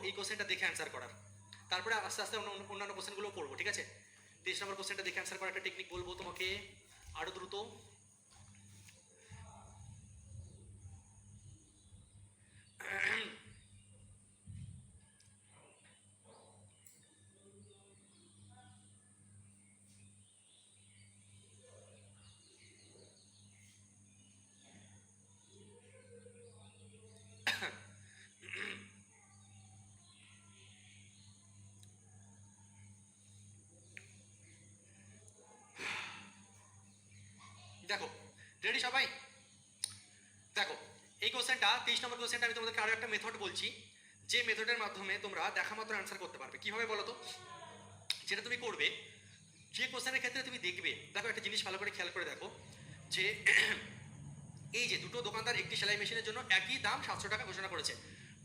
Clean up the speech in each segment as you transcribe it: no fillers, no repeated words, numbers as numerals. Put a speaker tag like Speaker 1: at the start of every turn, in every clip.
Speaker 1: এই কোশ্চেনটা দেখে অ্যান্সার করার, তারপরে আস্তে আস্তে অন্যান্য কোশ্চেনগুলো করবো, ঠিক আছে? 23 নম্বর কোশ্চেনটা দেখে অ্যান্সার করার একটা টেকনিক বলবো তোমাকে আরও দ্রুত। দেখো, রেডি সবাই? দেখো, এই কোশ্চেনটা 23 নম্বর কোশ্চেনটা আমি তোমাদেরকে আরো একটা মেথড বলছি, যে মেথডের মাধ্যমে তোমরা দেখা মাত্র অ্যান্সার করতে পারবে। কিভাবে বলো তো? যেটা তুমি করবে, যে কোশ্চেনের ক্ষেত্রে তুমি দেখবে, দেখো একটা জিনিস ভালো করে খেয়াল করে দেখো, যে এই যে দুটো দোকানদার একটি সেলাই মেশিনের জন্য একই দাম 700 টাকা ঘোষণা করেছে।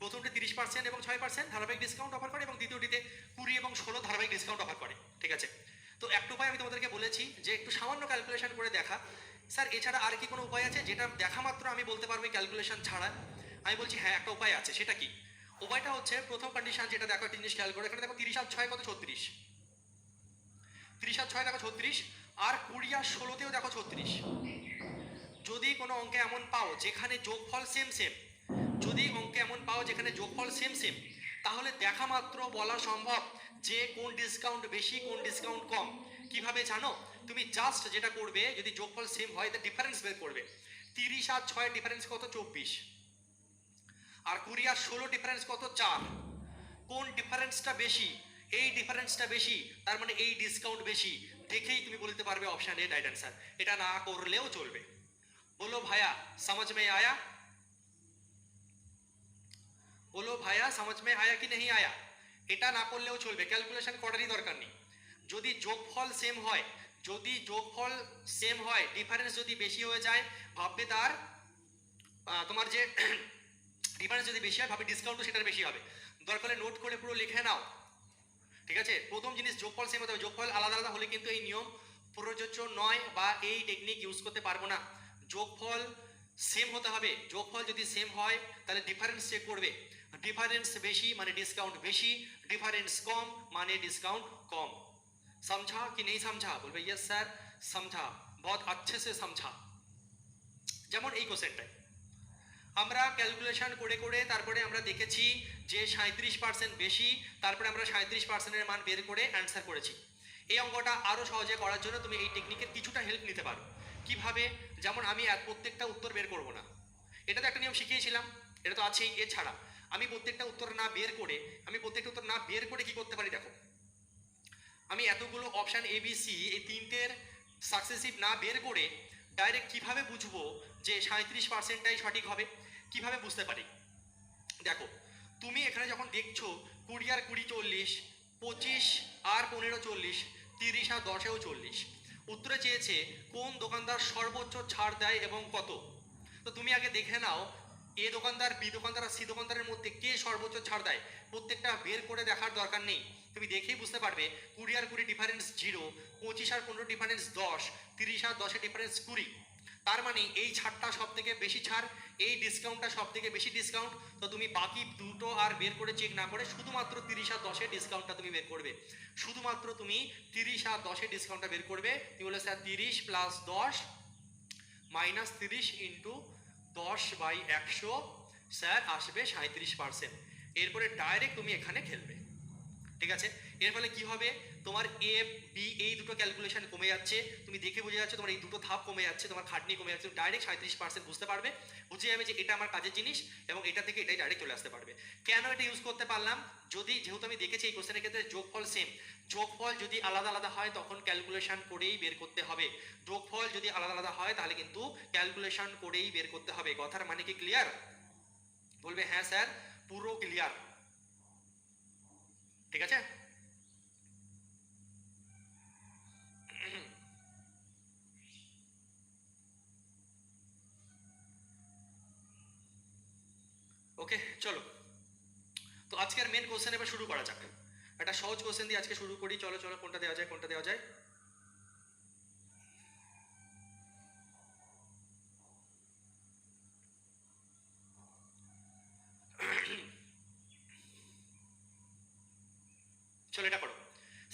Speaker 1: প্রথমটি 30% এবং 6% ধারাবাহিক ডিসকাউন্ট অফার করে এবং দ্বিতীয়টিতে 20 এবং 16 ধারাবাহিক ডিসকাউন্ট অফার করে, ঠিক আছে? তো একটা উপায় আমি তোমাদেরকে বলেছি যে একটু সামান্য ক্যালকুলেশন করে দেখা। স্যার এছাড়া আর কি কোনো উপায় আছে যেটা দেখা মাত্র আমি বলতে পারবো ক্যালকুলেশন ছাড়া? আমি বলছি হ্যাঁ, একটা উপায় আছে। সেটা কি? উপায়টা হচ্ছে, প্রথম কন্ডিশন যেটা দেখো, একটা জিনিস খেয়াল করে, এখানে দেখো 30 আর 6 কত? 36। 30 আর 6 দেখো 36, আর 20 আর 16তেও দেখো 36। যদি কোনো অঙ্কে এমন পাও যেখানে যোগফল সেম সেম, যদি অঙ্কে এমন পাও যেখানে যোগফল সেম সেম, তাহলে দেখা মাত্র বলা সম্ভব যে কোন ডিসকাউন্ট বেশি কোন ডিসকাউন্ট কম। কিভাবে জানো? তুমি জাস্ট যেটা করবে, যদি যোগফল সেম হয় তাহলে ডিফারেন্স বের করবে। 30 আর 6 ডিফারেন্স কত? 24। আর 20 আর 16 ডিফারেন্স কত? 4। কোন ডিফারেন্সটা বেশি? এই ডিফারেন্সটা বেশি, তার মানে এই ডিসকাউন্ট বেশি। দেখেই তুমি বলতে পারবে অপশন এ রাইট অ্যান্সার। এটা না করলেও চলবে। बोलो भाया समझ में आया? बोलो भाया समझ में आया कि नहीं आया? এটা না করলেও চলবে, ক্যালকুলেশন করারই দরকার নেই। যদি যোগফল সেম হয়, যদি যোগফল সেম হয়, ডিফারেন্স যদি বেশি হয়ে যায়, ভাববে তার তোমার যে ডিফারেন্স যদি বেশি হয়, ভাবে ডিসকাউন্টও সেটার বেশি হবে। দরকার হলে নোট করে পুরো লিখে নাও, ঠিক আছে? প্রথম জিনিস, যোগফল সেম হতে হবে। যোগফল আলাদা আলাদা হলে কিন্তু এই নিয়ম প্রযোজ্য নয়, বা এই টেকনিক ইউজ করতে পারবো না। যোগফল সেম হতে হবে। যোগফল যদি সেম হয় তাহলে ডিফারেন্স চেক করবে। ডিফারেন্স বেশি মানে ডিসকাউন্ট বেশি, ডিফারেন্স কম মানে ডিসকাউন্ট কম। समझा कि नहीं समझा? बोलবে यस স্যার समझा, बहुत अच्छे से समझा। যেমন এই কোশ্চেনটাই আমরা ক্যালকুলেশন করে করে তারপরে আমরা দেখেছি যে 37% বেশি, তারপরে আমরা 37%-এর মান বের করে অ্যান্সার করেছি। এই অঙ্কটা আরও সহজে করার জন্য তুমি এই টেকনিকের কিছুটা হেল্প নিতে পারো। কিভাবে? যেমন আমি প্রত্যেকটা উত্তর বের করব না, এটা তো একটা নিয়ম শিখিয়েছিলাম, এটা তো আছেই। এছাড়া আমি প্রত্যেকটা উত্তর না বের করে, কি করতে পারি দেখো, আমি এতগুলো অপশান এ বি সি, এই তিনটের সাকসেসিভ না বের করে ডাইরেক্ট কিভাবে বুঝবো যে 37%টাই সঠিক হবে? কিভাবে বুঝতে পারি? দেখো, তুমি এখানে যখন দেখছো 20 আর 20 40, 25 আর 15 40, 30 আর 10-এও 40, উত্তরে চেয়েছে কোন দোকানদার সর্বোচ্চ ছাড় দেয় এবং কত। তো তুমি আগে দেখে নাও এ দোকানদার, বি দোকানদার আর সি দোকানদারের মধ্যে কে সর্বোচ্চ ছাড় দেয়। প্রত্যেকটা বের করে দেখার দরকার নেই, তুমি দেখেই বুঝতে পারবে 20 আর 20 ডিফারেন্স 0, 25 আর 15 ডিফারেন্স 10, 30 আর 10 ডিফারেন্স 20। তার মানে এই ছাড়টা সব থেকে বেশি ছাড়, এই ডিসকাউন্টটা সব থেকে বেশি ডিসকাউন্ট। তো তুমি বাকি দুটো আর বের করে চেক না করে শুধুমাত্র 30 আর 10 ডিসকাউন্টটা তুমি বের করবে। শুধুমাত্র তুমি 30 আর 10 ডিসকাউন্টটা বের করবে। তুমি বলে sir 30 plus 10 minus 30 into 10/100, sir আসবে 37%। এরপরে ডাইরেক্ট তুমি এখানে খেলবে, ঠিক আছে? এর ফলে কি হবে, তোমার এ বি এই দুটো ক্যালকুলেশন কমে যাচ্ছে, তুমি দেখে বুঝে যাচ্ছে তোমার এই দুটো ধাপ কমে যাচ্ছে, তোমার খাটনি কমে যাচ্ছে। ডাইরেক্ট 37% বুঝতে পারবে, বুঝে যাবে যে এটা আমার কাজের জিনিস, এবং এটা থেকে এটাই ডাইরেক্ট চলে আসতে পারবে। কেন এটা ইউজ করতে পারলাম? যেহেতু আমি দেখেছি এই কোশ্চেনের ক্ষেত্রে যোগফল সেম, যোগফল যদি আলাদা আলাদা হয় তখন ক্যালকুলেশন করেই বের করতে হবে। যোগফল যদি আলাদা আলাদা হয় তাহলে কিন্তু ক্যালকুলেশন করেই বের করতে হবে। কথার মানে কি ক্লিয়ার? বলবে হ্যাঁ স্যার পুরো ক্লিয়ার, ঠিক আছে? ওকে চলো, তো আজকের মেন কোশ্চেন এবার শুরু করা যাক। একটা সহজ কোশ্চেন দিয়ে আজকে শুরু করি। চলো চলো, কোনটা দেওয়া যায়, কোনটা দেওয়া যায়?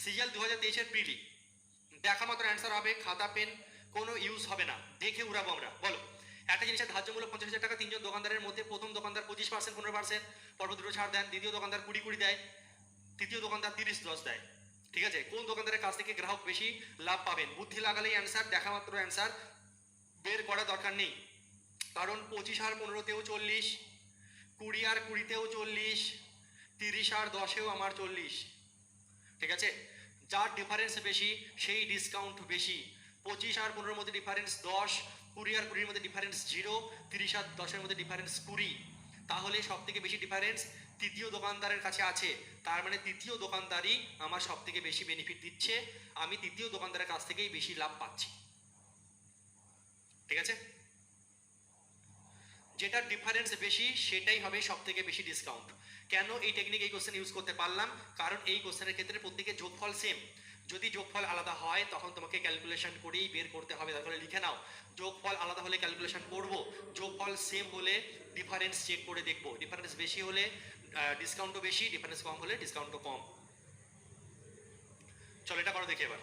Speaker 1: সিজিএল 2023-এর প্রিলি দেখা মাত্র অ্যান্সার হবে, খাতা পেন কোনো ইউজ হবে না, দেখে উড়াবো আমরা। বলো, একটা জিনিসের ধার্য মূল্য 50,000 টাকা, তিনজন দোকানদারের মধ্যে প্রথম দোকানদার 25%, 15%, পরপর দুটো ছাড় দেন, দ্বিতীয় দোকানদার 20 দেয়, তৃতীয় দোকানদার 30-10 দেয়। ঠিক আছে, কোন দোকানদারের কাছ থেকে গ্রাহক বেশি লাভ পাবেন? বুদ্ধি লাগালেই অ্যান্সার, দেখা মাত্র অ্যান্সার, বের করা দরকার নেই। কারণ 25 আর 15তেও 40, 20 আর 20তেও 40, 30 আর 10এও আমার 40। ঠিক আছে, যার ডিফারেন্স বেশি সেই ডিসকাউন্ট বেশি। 25 আর 15-এর মধ্যে ডিফারেন্স 10, 20 আর 20-এর মধ্যে ডিফারেন্স 0, 30 আর 10-এর মধ্যে ডিফারেন্স 20। তাহলে সব থেকে বেশি ডিফারেন্স তৃতীয় দোকানদারের কাছে আছে, তার মানে তৃতীয় দোকানদারই আমার সব থেকে বেশি বেনিফিট দিচ্ছে, আমি তৃতীয় দোকানদারের কাছ থেকেই বেশি লাভ পাচ্ছি। ঠিক আছে, যেটার ডিফারেন্স বেশি সেটাই হবে সব থেকে বেশি ডিসকাউন্ট। কেন এই টেকনিক এই কোশ্চেন ইউজ করতে পারলাম? কারণ এই কোশ্চেনের ক্ষেত্রে প্রত্যেকের যোগফল সেম। যদি যোগফল আলাদা হয় তখন তোমাকে ক্যালকুলেশন করেই বের করতে হবে, তারপরে লিখে নাও। যোগফল আলাদা হলে ক্যালকুলেশন করব, যোগফল সেম হলে ডিফারেন্স চেক করে দেখব। ডিফারেন্স বেশি হলে ডিসকাউন্টও বেশি, ডিফারেন্স কম হলে ডিসকাউন্টও কম। চলো এটা করো দেখি এবার।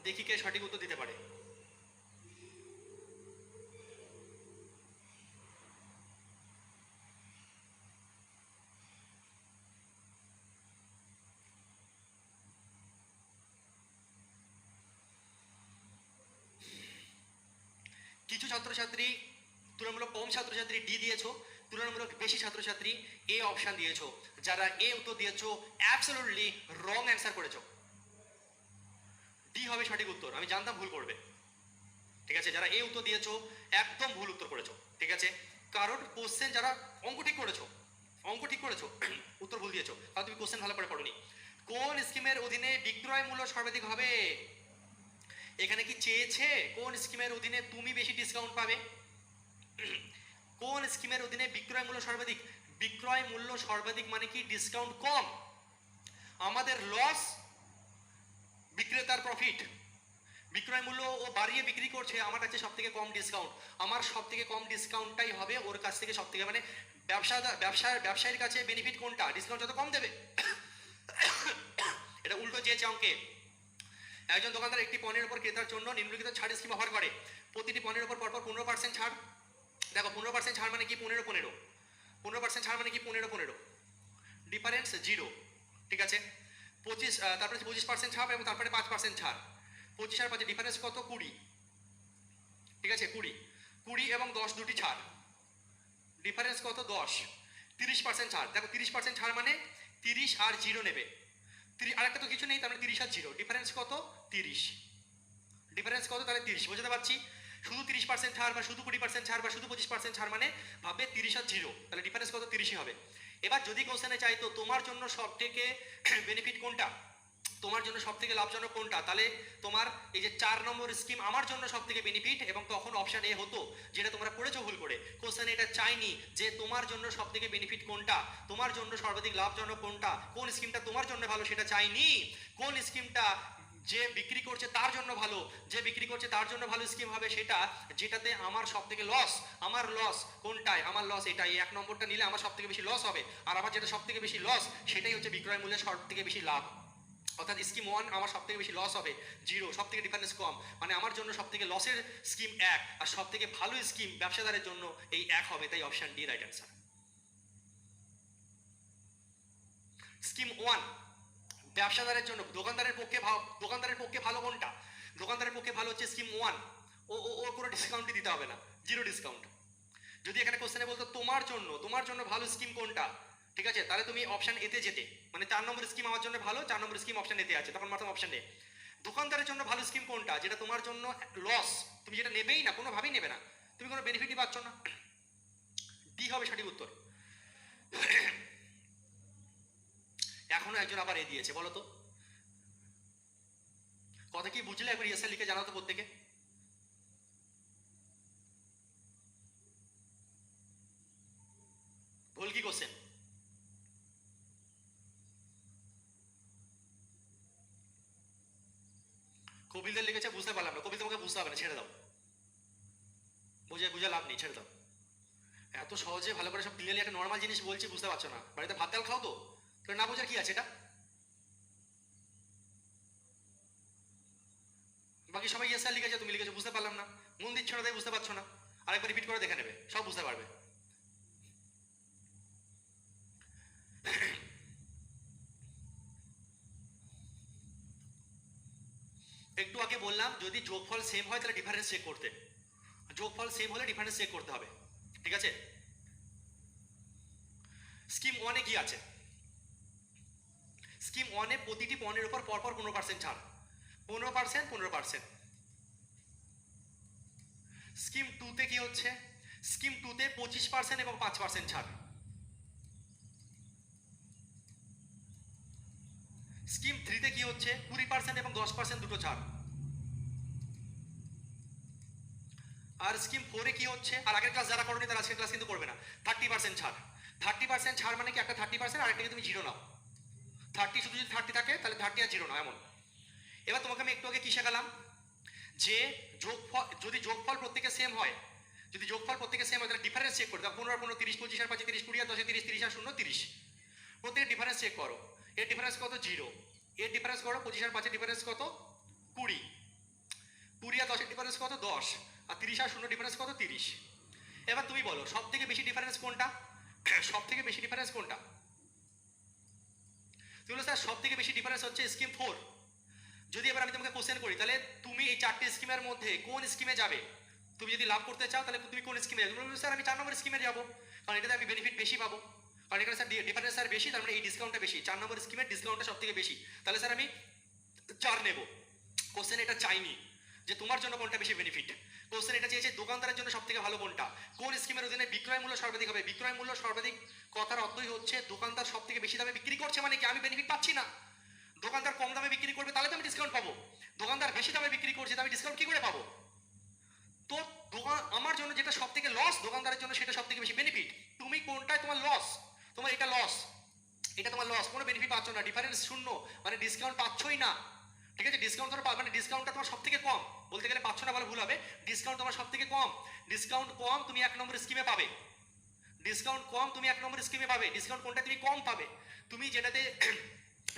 Speaker 1: দেখি কে সঠিক উত্তর দিতে পারে। কিছু ছাত্রছাত্রী, তুলনামূলক কম ছাত্রছাত্রী ডি দিয়েছো, তুলনামূলক বেশি ছাত্রছাত্রী এ অপশন দিয়েছো। যারা এ উত্তর দিয়েছো অ্যাবসলিউটলি রং অ্যান্সার করেছো। ডি হবে সঠিক উত্তর, আমি জানতাম ভুল করবে। ঠিক আছে, যারা এ উত্তর দিয়েছো একদম ভুল উত্তর করেছো। ঠিক আছে, কারণ কোশ্চেন যারা অঙ্ক ঠিক করেছো, অঙ্ক ঠিক করেছো উত্তর ভুল দিয়েছো, কারণ তুমি কোশ্চেন ভালো করে পড়োনি। কোন স্কিমের অধীনে বিক্রয় মূল্য সর্বাধিক হবে? এখানে কি চেয়েছে কোন স্কিমের অধীনে তুমি বেশি ডিসকাউন্ট পাবে? কোন স্কিমের অধীনে বিক্রয় মূল্য সর্বাধিক? বিক্রয় মূল্য সর্বাধিক মানে কি ডিসকাউন্ট কম, আমাদের লস, বিক্রেতার প্রফিট। বিক্রয় মূল্য ও বাড়িয়ে বিক্রি করছে, আমার কাছে সব থেকে কম ডিসকাউন্ট, আমার সব থেকে কম ডিসকাউন্টটাই হবে ওর কাছ থেকে সব থেকে, মানে ব্যবসায়ীর কাছে বেনিফিট কোনটা? ডিসকাউন্ট যত কম দেবে। এটা উল্টো চেয়েছে অঙ্কে। একজন দোকানদার একটি পণ্যের উপর ক্রেতার জন্য নিম্নলিখিত ছাড় স্কিম অফার করে। প্রতিটি পণ্যের উপর পরপর 15% ছাড়। দেখো 15% ছাড় মানে কি 15-15, 15% ছাড় মানে কি 15-15, ডিফারেন্স 0। ঠিক আছে, 25, তারপরে 25% ছাড় এবং তারপরে 5% ছাড়। 25 আর 5 ডিফারেন্স কত? 20। ঠিক আছে, 20 এবং 10 দুটি ছাড়, ডিফারেন্স কত? 10। 30% ছাড়, দেখো 30% ছাড় মানে 30 আর 0 নেবে, 30 আর একটা তো কিছু নেই, তার মানে 30 আর 0 ডিফারেন্স কত? 30। ডিফারেন্স কত? তাহলে 30। বুঝতে পারছি, শুধু 30% ছাড় বা শুধু 20% ছাড় বা শুধু 25% ছাড় মানে ভাববে 30 আর 0, তাহলে ডিফারেন্স কত? 30ই হবে। এবার যদি কোশ্চেনে চাইতো তোমার জন্য সব থেকে বেনিফিট কোনটা, তোমার জন্য সব থেকে লাভজনক কোনটা, তাহলে তোমার এই যে 4 নম্বর স্কিম আমার জন্য সব থেকে বেনিফিট, এবং তখন অপশন এ হতো, যেটা তোমরা পড়েছো ভুল করে। কোশ্চেনে এটা চাইনি যে তোমার জন্য সব থেকে বেনিফিট কোনটা, তোমার জন্য সর্বাধিক লাভজনক কোনটা, কোন স্কিমটা তোমার জন্য ভালো সেটা চাইনি, কোন স্কিমটা যে বিক্রি করছে তার জন্য ভালো, যে বিক্রি করছে তার জন্য ভালো স্কিম হবে সেটা, যেটাতে আমার সব থেকে লস, আমার লস কোনটায়, আমার লস এটাই, 1 নম্বরটা নিলে আমার সব থেকে বেশি লস হবে, আর আমার যেটা সব থেকে বেশি লস সেটাই হচ্ছে বিক্রয় মূল্যের সব থেকে বেশি লাভ। অর্থাৎ স্কিম 1 আমার সব থেকে বেশি লস হবে 0, সব থেকে ডিফারেন্স কম, মানে আমার জন্য সব থেকে লসের স্কিম 1, আর সব থেকে ভালো স্কিম ব্যবসাদারের জন্য এই 1 হবে, তাই option D right answer. Scheme 1 ব্যবসাদারের জন্য, দোকানদারের পক্ষে ভালো কোনটা? দোকানদারের পক্ষে ভালো হচ্ছে স্কিম 1, ও কোনো ডিসকাউন্টই দিতে হবে না, 0 ডিসকাউন্ট। যদি এখানে কোশ্চেনে বলতো তোমার জন্য ভালো স্কিম কোনটা, ঠিক আছে, তাহলে তুমি অপশন এতে যেতে, মানে 4 নম্বর স্কিম আমার জন্য ভালো, 4 নম্বর স্কিম অপশন এতে আছে, তখন মাত্র অপশন এ। দোকানদারের জন্য ভালো স্কিম কোনটা, যেটা তোমার জন্য লস, তুমি যেটা নেবেই না, কোনোভাবেই নেবে না, তুমি কোনো বেনিফিটই পাচ্ছ না, ডি হবে সঠিক উত্তর। এখনো একজন আবার এ দিয়েছে, বলো তো কথা কি বুঝলে? একবার ইয়েস লিখে জানাও তো প্রত্যেকে। ভুল কি কোশ্চেন? কপিলদের লিখেছে, বুঝতে পারলাম না। কপিল তোমাকে বুঝতে হবে না, ছেড়ে দাও, বুঝে বুঝে লাভ নেই, ছেড়ে দাও। এত সহজে ভালো করে সব ক্লিয়ারলি একটা নর্মাল জিনিস বলছি, বুঝতে পারছো না? বাড়িতে ভাত ডাল খাও তো, তাহলে না বোঝার কি আছে এটা? বাকি সবাই ইয়েস স্যার লিখেছে, তুমি লিখেছো, বুঝতে পারলাম না। মন দিচ্ছ না তাই বুঝতে পারছো না। আরেকবার রিপিট করে দেখে নেবে, সব বুঝতে পারবে। একটু আগে বললাম যদি যোগফল সেম হয় তাহলে ডিফারেন্স চেক করতে, যোগফল সেম হলে ডিফারেন্স চেক করতে হবে, ঠিক আছে? স্কিম ওয়ানে কি আছে? স্কিম ওয়ানে প্রতিটি পণ্যের উপর পরপর 15% ছাড়, 15%, 15%। স্কিম টুতে কি হচ্ছে? স্কিম টুতে 25% এবং 5% ছাড়। স্কিম থ্রিতে কি হচ্ছে? 20% এবং 10% দুটো ছাড়। আর স্কিম ফোরে কি হচ্ছে? আর আগের ক্লাস যারা করোনি তারা আজকের ক্লাস কিন্তু করবে না। 30% ছাড়। 30% ছাড় মানে কি? একটা 30% আর একটাকে তুমি জিরো নাও। 30 শুধু যদি 30 থাকে তাহলে 30 আর জিরো নাও, এমন। এবার তোমাকে আমি একটু আগে কি শেখালাম? যে যোগফল, যদি যোগফল প্রত্যেকে সেম হয়, যদি যোগফল প্রত্যেকে সেম হয় তাহলে ডিফারেন্স চেক করে দাও। 15 আর 15 30, 25 আর 5 30, 20 আর 10 30, 30 আর 0 30। প্রত্যেকের ডিফারেন্স চেক করো। এর ডিফারেন্স কত? 0। এর ডিফারেন্স করো 25 আর 5 এর ডিফারেন্স কত? 20। 20 আর 10 এর ডিফারেন্স কত? 10। আর 30 আর 0 ডিফারেন্স কত? 30। এবার তুমি বলো সব থেকে বেশি ডিফারেন্স কোনটা? সব থেকে বেশি ডিফারেন্স কোনটা? তুমি বলো স্যার সব থেকে বেশি ডিফারেন্স হচ্ছে স্কিম 4। যদি এবার আমি তোমাকে কোশ্চেন করি তাহলে তুমি এই 4টে স্কিমের মধ্যে কোন স্কিমে যাবে? তুমি যদি লাভ করতে চাও তাহলে তুমি কোন স্কিমে যাবে? তুমি বলবে স্যার আমি 4 নম্বর স্কিমে যাবো, কারণ এটাতে আমি বেনিফিট বেশি পাবো, কারণ এখানে স্যার ডিফারেন্স স্যার বেশি, তার মানে এই ডিসকাউন্টটা বেশি, 4 নম্বর স্কিমের ডিসকাউন্টটা সব থেকে বেশি, তাহলে স্যার আমি 4 নেব। কোশ্চেন এটা চাইনি যে তোমার জন্য কোনটা বেশি বেনিফিট, কোশ্চেন এটা চেয়েছে দোকানদারের জন্য সব থেকে ভালো কোনটা, কোন স্কিমের অধীনে বিক্রয় মূল্য সর্বাধিক হবে। বিক্রয় মূল্য সর্বাধিক কথার অর্থই হচ্ছে দোকানদার সব থেকে বেশি দামে বিক্রি করছে, মানে কি আমি বেনিফিট পাচ্ছি না। দোকানদার কম দামে বিক্রি করবে তাহলে তো আমি ডিসকাউন্ট পাবো, দোকানদার বেশি দামে বিক্রি করছে তো আমি ডিসকাউন্ট কি করে পাবো? তো দোকান আমার জন্য যেটা সব থেকে লস, দোকানদারের জন্য সেটা সব থেকে বেশি বেনিফিট। তুমি কোনটায় তোমার লস? তোমার এটা লস, এটা তোমার লস, কোনো বেনিফিট পাচ্ছ না, ডিফারেন্স শূন্য, মানে ডিসকাউন্ট পাচ্ছই না, ঠিক আছে? ডিসকাউন্ট ধরো মানে ডিসকাউন্টটা তোমার সব থেকে কম, বলতে গেলে পাচ্ছ না বলে ভুল হবে, ডিসকাউন্ট তোমার সব থেকে কম। ডিসকাউন্ট কম তুমি 1 নম্বর স্কিমে পাবে, ডিসকাউন্ট কম তুমি 1 নম্বর স্কিমে পাবে। ডিসকাউন্ট কোনটা তুমি কম পাবে? তুমি যেটাতে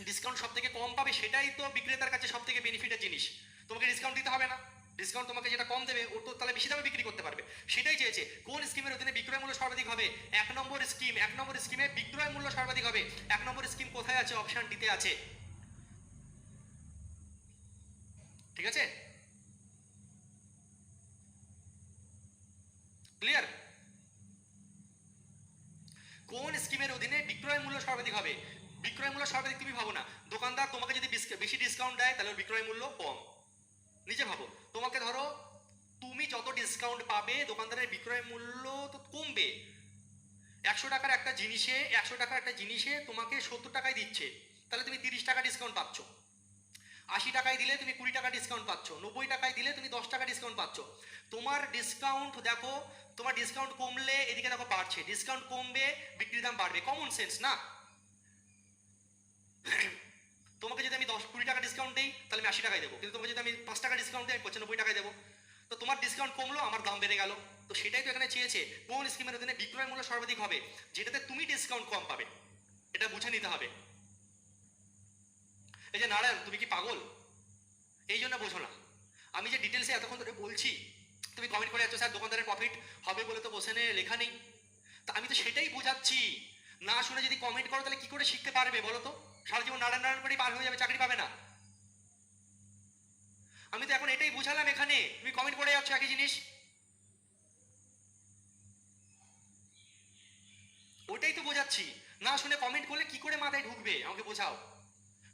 Speaker 1: ডিসকাউন্ট সব থেকে কম পাবে সেটাই তো বিক্রেতার কাছে সব থেকে বেনিফিটের জিনিস, তোমাকে ডিসকাউন্ট দিতে হবে না। ডিসকাউন্ট তোমাকে যেটা কম দেবে ও তো তাহলে বেশি দামে বিক্রি করতে পারবে, সেটাই চেয়েছে। কোন স্কিমের অধীনে বিক্রয় মূল্য সর্বাধিক হবে? 1 নম্বর স্কিম, 1 নম্বর স্কিমে বিক্রয় মূল্য সর্বাধিক হবে। 1 নম্বর স্কিম কোথায় আছে? অপশন ডিতে আছে, ঠিক আছে? ক্লিয়ার? কোন স্কিমের অধীনে বিক্রয় মূল্য সর্বাধিক হবে? বিক্রয় মূল্য সর্বাধিক তুমি ভাবো না, দোকানদার তোমাকে যদি বেশি ডিসকাউন্ট দেয় তাহলে বিক্রয় মূল্য কম। নিজে ভাবো, তোমাকে ধরো তুমি যত ডিসকাউন্ট পাবে দোকানদারের বিক্রয় মূল্য তো কমবে। 100 টাকার একটা জিনিসে, 100 টাকার একটা জিনিসে তোমাকে 70 টাকায় দিচ্ছে, তাহলে তুমি 30 টাকা ডিসকাউন্ট পাচ্ছ। 80 টাকায় দিলে তুমি 20 টাকা ডিসকাউন্ট পাচ্ছ, 90 টাকায় দিলে তুমি 10 টাকা ডিসকাউন্ট পাচ্ছ। তোমার ডিসকাউন্ট দেখো, তোমার ডিসকাউন্ট কমলে এদিকে দেখো বাড়ছে, ডিসকাউন্ট কমবে বিক্রির দাম বাড়বে, কমন সেন্স না? তোমাকে যদি আমি 10-20 টাকা ডিসকাউন্ট দিই তাহলে আমি 80 টাকায় দেবো, কিন্তু তোমাকে যদি আমি 5 টাকা ডিসকাউন্ট দিই আমি 95 টাকায় দেবো। তো তোমার ডিসকাউন্ট কমলো, আমার দাম বেড়ে গেল। তো সেটাই তো এখানে চেয়েছে, কোন স্কিমের অধীনে বিক্রয় মূল্য সর্বাধিক হবে, যেটাতে তুমি ডিসকাউন্ট কম পাবে, এটা বুঝে নিতে হবে। এই যে নারায়ণ, তুমি কি পাগল? এই জন্য বোঝো না, আমি যে ডিটেলসে এতক্ষণ ধরে বলছি, তুমি কমেন্ট করে যাচ্ছ স্যার দোকানদারের প্রফিট হবে বলে তো কোশ্চেনে লেখা নেই। তা আমি তো সেটাই বোঝাচ্ছি, না শুনে যদি কমেন্ট করো তাহলে কি করে শিখতে পারবে বলো তো? সারা জীবন নারায়ণ নারায়ণ করে পার হয়ে যাবে, চাকরি পাবে না। আমি তো এখন এটাই বুঝালাম, এখানে তুমি কমেন্ট করে যাচ্ছ একই জিনিস। ওটাই তো বোঝাচ্ছি, না শুনে কমেন্ট করলে কি করে মাথায় ঢুকবে আমাকে বোঝাও।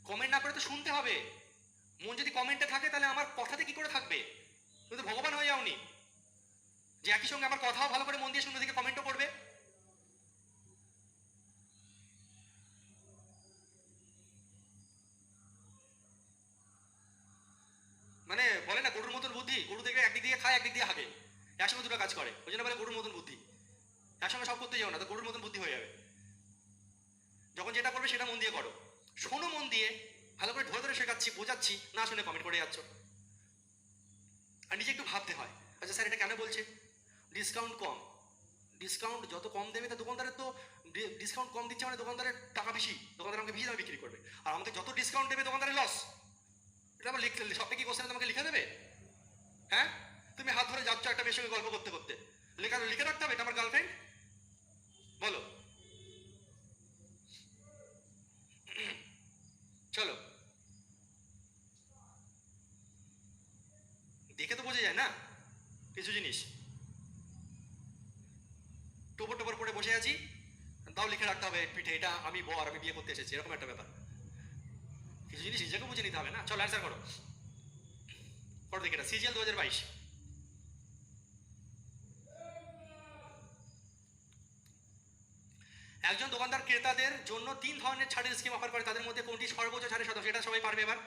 Speaker 1: কমেন্ট না করে তো শুনতে হবে, মন যদি কমেন্টে থাকে তাহলে আমার কথাতে কি করে থাকবে? তুমি তো ভগবান হয়ে যাওনি যে একই সঙ্গে আমার কথাও ভালো করে মন দিয়ে শুনে দিকে কমেন্টও করবে। একদিক দিয়ে হাগে, একসঙ্গে দুটো কাজ করে, ওই জন্য বলে গরুর মতন বুদ্ধি। একসঙ্গে সব করতে যাও না, তো গরুর মতন বুদ্ধি হয়ে যাবে। যখন যেটা করবে সেটা মন দিয়ে করো, শোনো মন দিয়ে, ভালো করে ধরে ধরে শেখাচ্ছি, বোঝাচ্ছি, না শুনে কমেন্ট করে যাচ্ছ। আর নিজে একটু ভাবতে হয়, আচ্ছা স্যার এটা কেন বলছে? ডিসকাউন্ট কম, ডিসকাউন্ট যত কম দেবে তা দোকানদারের তো ডিসকাউন্ট কম দিচ্ছে মানে দোকানদারের টাকা বেশি, দোকানদার আমাকে বেশি দামে বিক্রি করবে, আর আমাকে যত ডিসকাউন্ট দেবে দোকানদারের লস। এটা আবার লিখতে সবটা কি কোশ্চেনে তোমাকে লিখে দেবে? হ্যাঁ, তুমি হাত ধরে যাচ্ছ একটা মেয়ের সঙ্গে গল্প করতে করতে, লিখে রাখতে হবে এটা আমার গার্লফ্রেন্ড? বলো। চলো, দেখে তো বোঝা যায় না কিছু জিনিস। টোপর টোপর করে বসে আছি, তাও লিখে রাখতে হবে পিঠে এটা আমি বর, আমি বিয়ে করতে এসেছি, এরকম একটা ব্যাপার। কিছু জিনিস নিজেকে বুঝে নিতে হবে না। চলো অ্যান্সার করো, করো দেখে এটা সিজিএল 2022। একজন দোকানদার ক্রেতাদের জন্য 3 ধরনের ছাড়ের স্কিম অফার করে, তাদের মধ্যে কোনটি সর্বোচ্চ ছাড়ের শতাংশ? এটা সবাই পারবে। এবার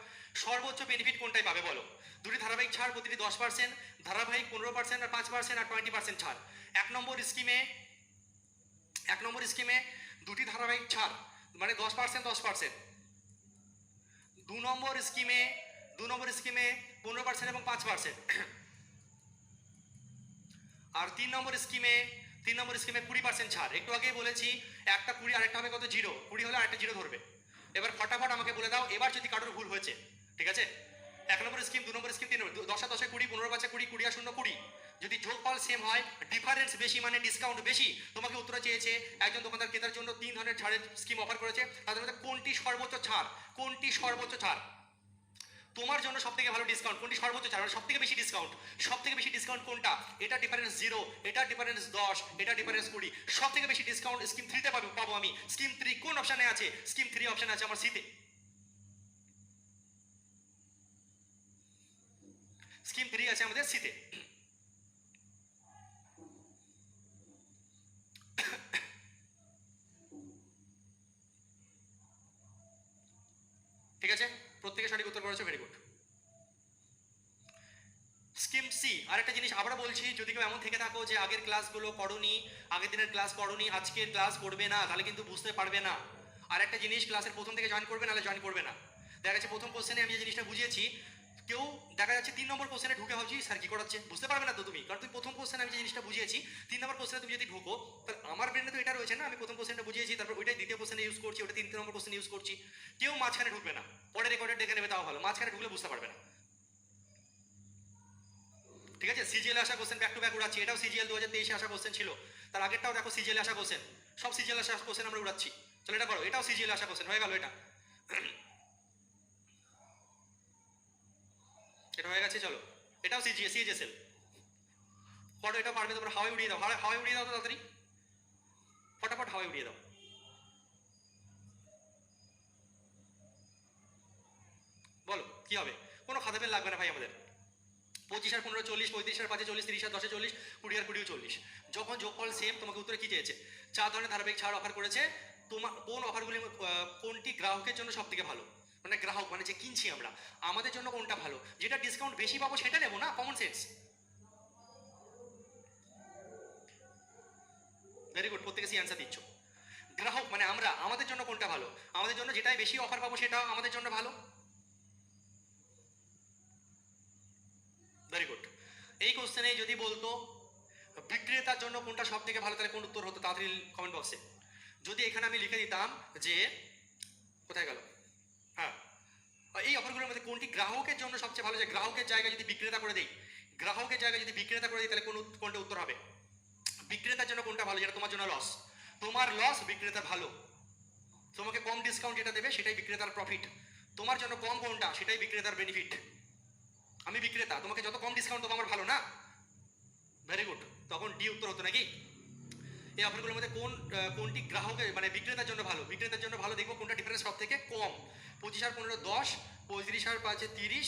Speaker 1: সর্বোচ্চ বেনিফিট কোনটাই পাবে বলো? দুটি ধারাবাহিক ছাড়, প্রতিটি 10%, ধারাবাহিক 15% আর 5% আর 20% ছাড়। এক নম্বর স্কিমে দুটি ধারাবাহিক ছাড় মানে 10% 10%। দু নম্বর স্কিমে 15% এবং 5%। আর তিন নম্বর স্কিমে 20% ছাড়। একটু আগেই বলেছি একটা 20 আর একটা হবে কত? 0। 20 হলে আরেকটা 0 ধরবে। এবার ফটাফট আমাকে বলে দাও এবার যদি কারোর ভুল হয়েছে, ঠিক আছে? এক নম্বর স্কিম, 2 নম্বর স্কিম, 3 নম্বর, 10 10 20, 15 5 20, 20 আর 0 20। যদি যোগফল সেম হয়, ডিফারেন্স বেশি মানে ডিসকাউন্ট বেশি, তোমাকে উত্তরে চেয়েছে একজন দোকানদার ক্রেতার জন্য 3 ধরনের ছাড়ের স্কিম অফার করেছে, তাদের মধ্যে কোনটি সর্বোচ্চ ছাড়? কোনটি সর্বোচ্চ ছাড়? তোমার জন্য সব থেকে ভালো ডিসকাউন্ট কোনটি? সর্বোচ্চ ছাড় মানে সব থেকে বেশি ডিসকাউন্ট। সব থেকে বেশি ডিসকাউন্ট কোনটা? এটা ডিফারেন্স 0, এটা ডিফারেন্স 10, এটা ডিফারেন্স 20। সব থেকে বেশি ডিসকাউন্ট স্কিম 3 তে পাবো আমি। স্কিম 3 কোন অপশনে আছে? স্কিম 3 অপশনে আছে আমার সিতে। স্কিম 3 আছে আমাদের সিতে। ঠিক আছে, প্রত্যেকে সঠিক উত্তর করেছো, ভেরি গুড। Scheme C. আরেকটা জিনিস আবার বলছি, যদি কেউ এমন থেকে থাকো যে আগের ক্লাসগুলো করোনি, আগের দিনের ক্লাস করোনি, আজকের ক্লাস করবে না, তাহলে কিন্তু বুঝতে পারবে না। আর একটা জিনিস, ক্লাসের প্রথম থেকে জয়েন করবে, নাহলে জয়েন করবে না। দেখা যাচ্ছে প্রথম কোশ্চেনে আমি যে জিনিসটা বুঝিয়েছি, কেউ দেখা যাচ্ছে 3 নম্বর কোশ্চেনে ঢুকে ভাবছি স্যার কি করাচ্ছে, বুঝতে পারবে না তো তুমি, কারণ তুমি প্রথম কোশ্চেনে আমি যে জিনিসটা বুঝিয়েছি, 3 নম্বর কোশ্চেনে তুমি যদি ঢুকো, তাহলে আমার ব্রেনে তো এটা রয়েছে না, আমি প্রথম কোশ্চেনটা বুঝিয়েছি, তারপর ওইটাই দ্বিতীয় কোশ্চেনে ইউজ করছি, ওটা 3 নম্বর কোশ্চেনে ইউজ করছি। কেউ মাঝখানে ঢুকবে না, পরে রেকর্ডেড দেখে নেবে তাও ভালো, মাঝখানে ঢুকলে বুঝতে পারবে না। ঠিক আছে, সিজিএল আসা কোশ্চেন ব্যাক টু ব্যাক উড়াচ্ছি। এটাও সিজিএল 2023 আসা কোশ্চেন ছিল, তার আগেরটাও দেখো সিজিএল আসা কোশ্চেন, সব সিজিএল আসা কোশ্চেন আমরা উড়াচ্ছি। চলো এটা করো, এটাও সিজিএল আসা কোশ্চেন হয়ে গেল, এটা হয়ে গেছে। চলো এটাও সিজিএসএল করো, এটা পারবে তোমরা। হাওয়াই উড়িয়ে দাও, হাওয়াই উড়িয়ে দাও তো তাড়াতাড়ি, ফটাফট হাওয়াই উড়িয়ে দাও। বলো কি হবে? কোনো খাতা পেন লাগবে না ভাই আমাদের। 25 আর 15 40, 35 আর 5 40, 30 আর 10 40, 20 আর 20 40। যখন যোগফল সেম, তোমাকে উত্তরে কি চেয়েছে? 4 ধরনের ধারাবাহিক ছাড় অফার করেছে। তোমার কোন অফারগুলি কোনটি গ্রাহকের জন্য সব থেকে ভালো? মানে গ্রাহক মানে যে কিনছি আমরা, আমাদের জন্য কোনটা ভালো? যেটা ডিসকাউন্ট বেশি পাবো সেটা নেবো না, কমন সেন্স। ভেরি গুড, প্রত্যেকে সি অ্যান্সার দিচ্ছ। গ্রাহক মানে আমরা, আমাদের জন্য কোনটা ভালো? আমাদের জন্য যেটাই বেশি অফার পাবো সেটা আমাদের জন্য ভালো। Very good. এই কোশ্চেনে যদি বলতো বিক্রেতার জন্য কোনটা সব থেকে ভালো, তাহলে কোন উত্তর হতো? তাড়াতাড়ি কমেন্ট বক্সে। যদি এখানে আমি লিখে দিতাম যে, কোথায় গেল, হ্যাঁ, এই অফারগুলোর মধ্যে কোনটি গ্রাহকের জন্য সবচেয়ে ভালো, যে গ্রাহকের জায়গায় যদি বিক্রেতা করে দেই, গ্রাহকের জায়গায় যদি বিক্রেতা করে দিই, তাহলে কোনটা উত্তর হবে? বিক্রেতার জন্য কোনটা ভালো? যেটা তোমার জন্য লস, তোমার লস, বিক্রেতার ভালো। তোমাকে কম ডিসকাউন্ট যেটা দেবে সেটাই বিক্রেতার প্রফিট, তোমার জন্য কম কোনটা সেটাই বিক্রেতার বেনিফিট। আমি বিক্রেতা, তোমাকে যত কম ডিসকাউন্ট দেবো আমার ভালো না? ভেরি গুড, তখন ডি উত্তর হতো নাকি? এই অফারগুলোর মধ্যে কোনটি গ্রাহকের মানে বিক্রেতার জন্য ভালো? বিক্রেতার জন্য ভালো দেখবো কোনটা ডিফারেন্স সব থেকে কম। 25 আর 15 10, 35 আর 5 30,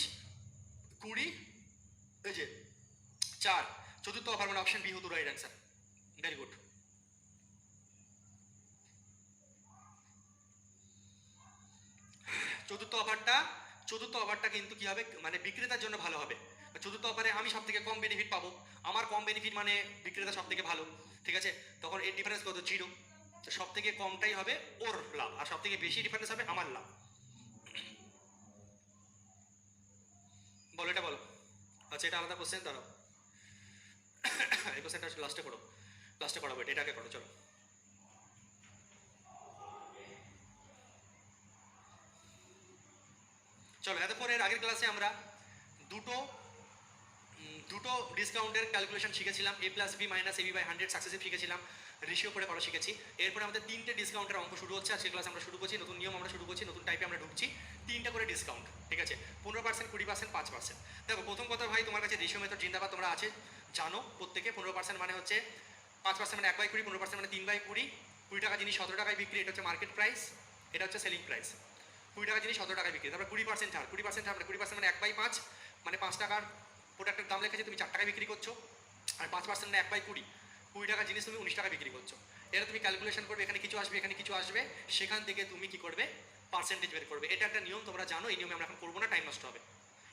Speaker 1: 20, এই যে 4। চতুর্থ অফার মানে অপশন বি হতো রাইট অ্যান্সার। Very good. চতুর্থ অফারটা কিন্তু কি হবে, মানে বিক্রেতার জন্য ভালো হবে। চতুর্থ অফারে আমি সব থেকে কম বেনিফিট পাবো, আমার কম বেনিফিট মানে বিক্রেতা সব থেকে ভালো, ঠিক আছে, তখন এর ডিফারেন্স কত? 0। তো সব থেকে কমটাই হবে ওর লাভ, আর সব থেকে বেশি ডিফারেন্স হবে আমার লাভ। বলো এটা বলো। আচ্ছা এটা আলাদা কোশ্চেন, দাঁড়াও এই কোশ্চেনটা লাস্টে করো, লাস্টে করাবো, এটা এটাকে করো চলো। চলো এতক্ষণ এর আগের ক্লাসে আমরা দুটো দুটো ডিসকাউন্টের ক্যালকুলেশন শিখেছিলাম, A plus B minus AB by 100 successive শিখেছিলাম, রেশিও করে করা শিখেছি। এরপরে আমাদের তিনটে ডিসকাউন্টের অঙ্ক শুরু হচ্ছে, আজকে ক্লাস আমরা শুরু করছি, নতুন নিয়ম আমরা শুরু করছি, নতুন টাইপে আমরা ঢুকছি, তিনটা করে ডিসকাউন্ট, ঠিক আছে, 15%, 20%, 5%। দেখো প্রথম কথা ভাই, তোমার কাছে রেশিও মেথড জিন্দাবাদ, তোমরা আছে জানো প্রত্যেকে। 15% মানে হচ্ছে 5% মানে 1/20, 15% মানে 3/20, 20 টাকা জিনিস 17 টাকায় বিক্রি, এটা হচ্ছে মার্কেট প্রাইস, এটা হচ্ছে সেলিং প্রাইস। 20 টাকা জিনিস 17 টাকায় বিক্রি, তারপরে 20% ছাড়, 20% ছাড় মানে 20% মানে 1/5, মানে 5 টাকার প্রোডাক্টের দাম লেখেছে, তুমি 4 টাকায় বিক্রি করছো, আর 5% না 1/20, 20 টাকা জিনিস তুমি 19 টাকা বিক্রি করছো। এটা তুমি ক্যালকুলেশন করবে, এখানে কিছু আসবে, এখানে কিছু আসবে, সেখান থেকে তুমি কি করবে? পার্সেন্টেজ বের করবে। এটা একটা নিয়ম, তোমরা জানো, এই নিয়মে আমরা এখন করবো না, টাইম নষ্ট হবে,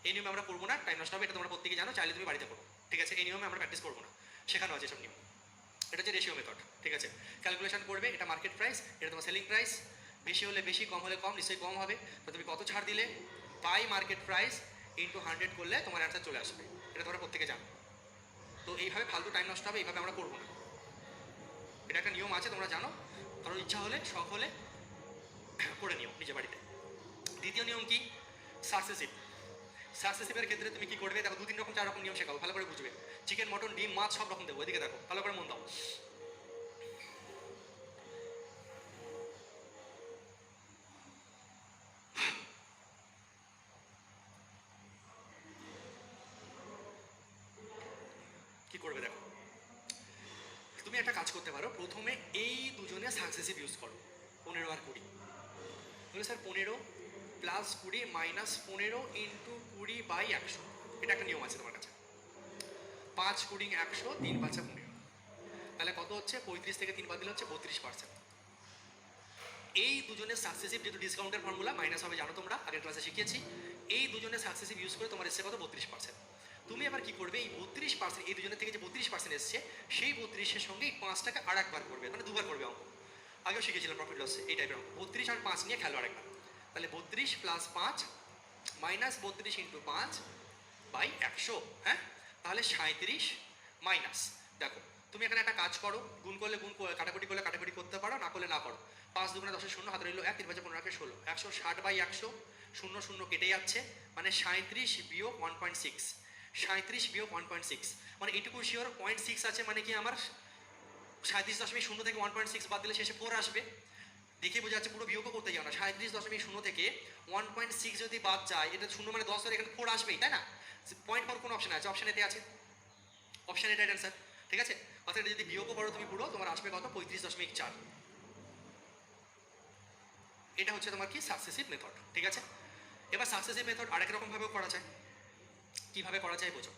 Speaker 1: এই নিয়মে আমরা করবো না, টাইম নষ্ট হবে, এটা তোমরা প্রত্যেকে জানো, চাইলে তুমি বাড়িতে করো, ঠিক আছে, এই নিয়মে আমরা প্র্যাকটিস করবো না, শেখানো আছে সব নিয়ম। এটা হচ্ছে রেশিও মেথড, ঠিক আছে, ক্যালকুলেশন করবে, এটা মার্কেট প্রাইস, এটা তোমার সেলিং প্রাইস, বেশি হলে বেশি, কম হলে কম, নিশ্চয়ই কম হবে, তো তুমি কত ছাড় দিলে বাই মার্কেট প্রাইস ইন্টু 100 করলে তোমার অ্যান্সার চলে আসবে, এটা তোমরা প্রত্যেকে জানো। তো এইভাবে ফালতু টাইম নষ্ট হবে, এইভাবে আমরা করবো না, এটা একটা নিয়ম আছে তোমরা জানো, কারণ ইচ্ছা হলে শখ হলে করে নিও নিজে বাড়িতে। দ্বিতীয় নিয়ম কি? সাকসেসিভ। সাকসেসিভের ক্ষেত্রে তুমি কি করবে? দেখো 2-3 রকম 4 রকম নিয়ম শেখাবো, ভালো করে বুঝবে। চিকেন, মটন, ডিম, মাছ সব রকম দেবো, এদিকে দেখো, ভালো করে মন দাও। কি করবে দেখো, তুমি একটা কাজ করতে পারো, প্রথমে এই দুজনে সাকসেসিভ ইউজ করো, 15 আর 20। বলে স্যার 15 প্লাস 20 মাইনাস 15 ইন্টু 20/100, এটা একটা নিয়ম আছে তোমার কাছে। 5 20 100, 3 5 15, তাহলে কত হচ্ছে? 35 থেকে 3 বাদ দিলে হচ্ছে 32%। এই দুজনের সাকসেসিভ, যেহেতু ডিসকাউন্টের ফর্মুলা মাইনাস হবে জানো তোমরা, আগের ক্লাসে শিখিয়েছি, এই দুজনের সাকসেসিভ ইউজ করে তোমার এসছে কত? 32%। তুমি আবার কি করবে? এই 32%, এই দুজনের থেকে যে 32% এসছে, সেই 32-এর সঙ্গে এই 5টাকে আর একবার করবে, মানে দুবার করবে অঙ্ক। আগেও শিখেছিলাম প্রফিট লস এই টাইপের অঙ্ক। 32 আর 5 নিয়ে খেলো আরেকবার, তাহলে 32 প্লাস 5 মাইনাস 32 ইন্টু 5/100, হ্যাঁ, তাহলে 37 মাইনাস। দেখো তুমি এখানে একটা কাজ করো, গুণ করলে গুণ, কাটাকুটি করলে কাটাকুটি করতে পারো, না করলে না করো। 5 দুগুণে 10, 0 হাতে রইল 1, 3 5 15 16, 160/100, 0 0 কেটে যাচ্ছে, মানে 37 বিয়োগ 1.6, 37 বিয়োগ 1.6, মানে এটুকু শিওর 0.6 আছে, মানে কি আমার 37.0 থেকে 1.6 বাদ দিলে শেষে 4 আসবে। দেখে বোঝা যাচ্ছে পুরো বিয়োগও করতে যাও না, 37.0 থেকে 1.6 যদি বাদ যায়, এটা 0 মানে 10 ধরে, এখানে 4 আসবেই, তাই না? 0.4 কোন অপশন আছে? অপশন এতে আছে, অপশন এটা অ্যান্সার, ঠিক আছে। অর্থাৎ এটা যদি বিয়োগও করো তুমি পুরো, তোমার আসবে কত? 35.4। এটা হচ্ছে তোমার কি? সাকসেসিভ মেথড, ঠিক আছে। এবার সাকসেসিভ মেথড আরেক রকম ভাবেও করা যায়। কিভাবে করা যায় বোঝো,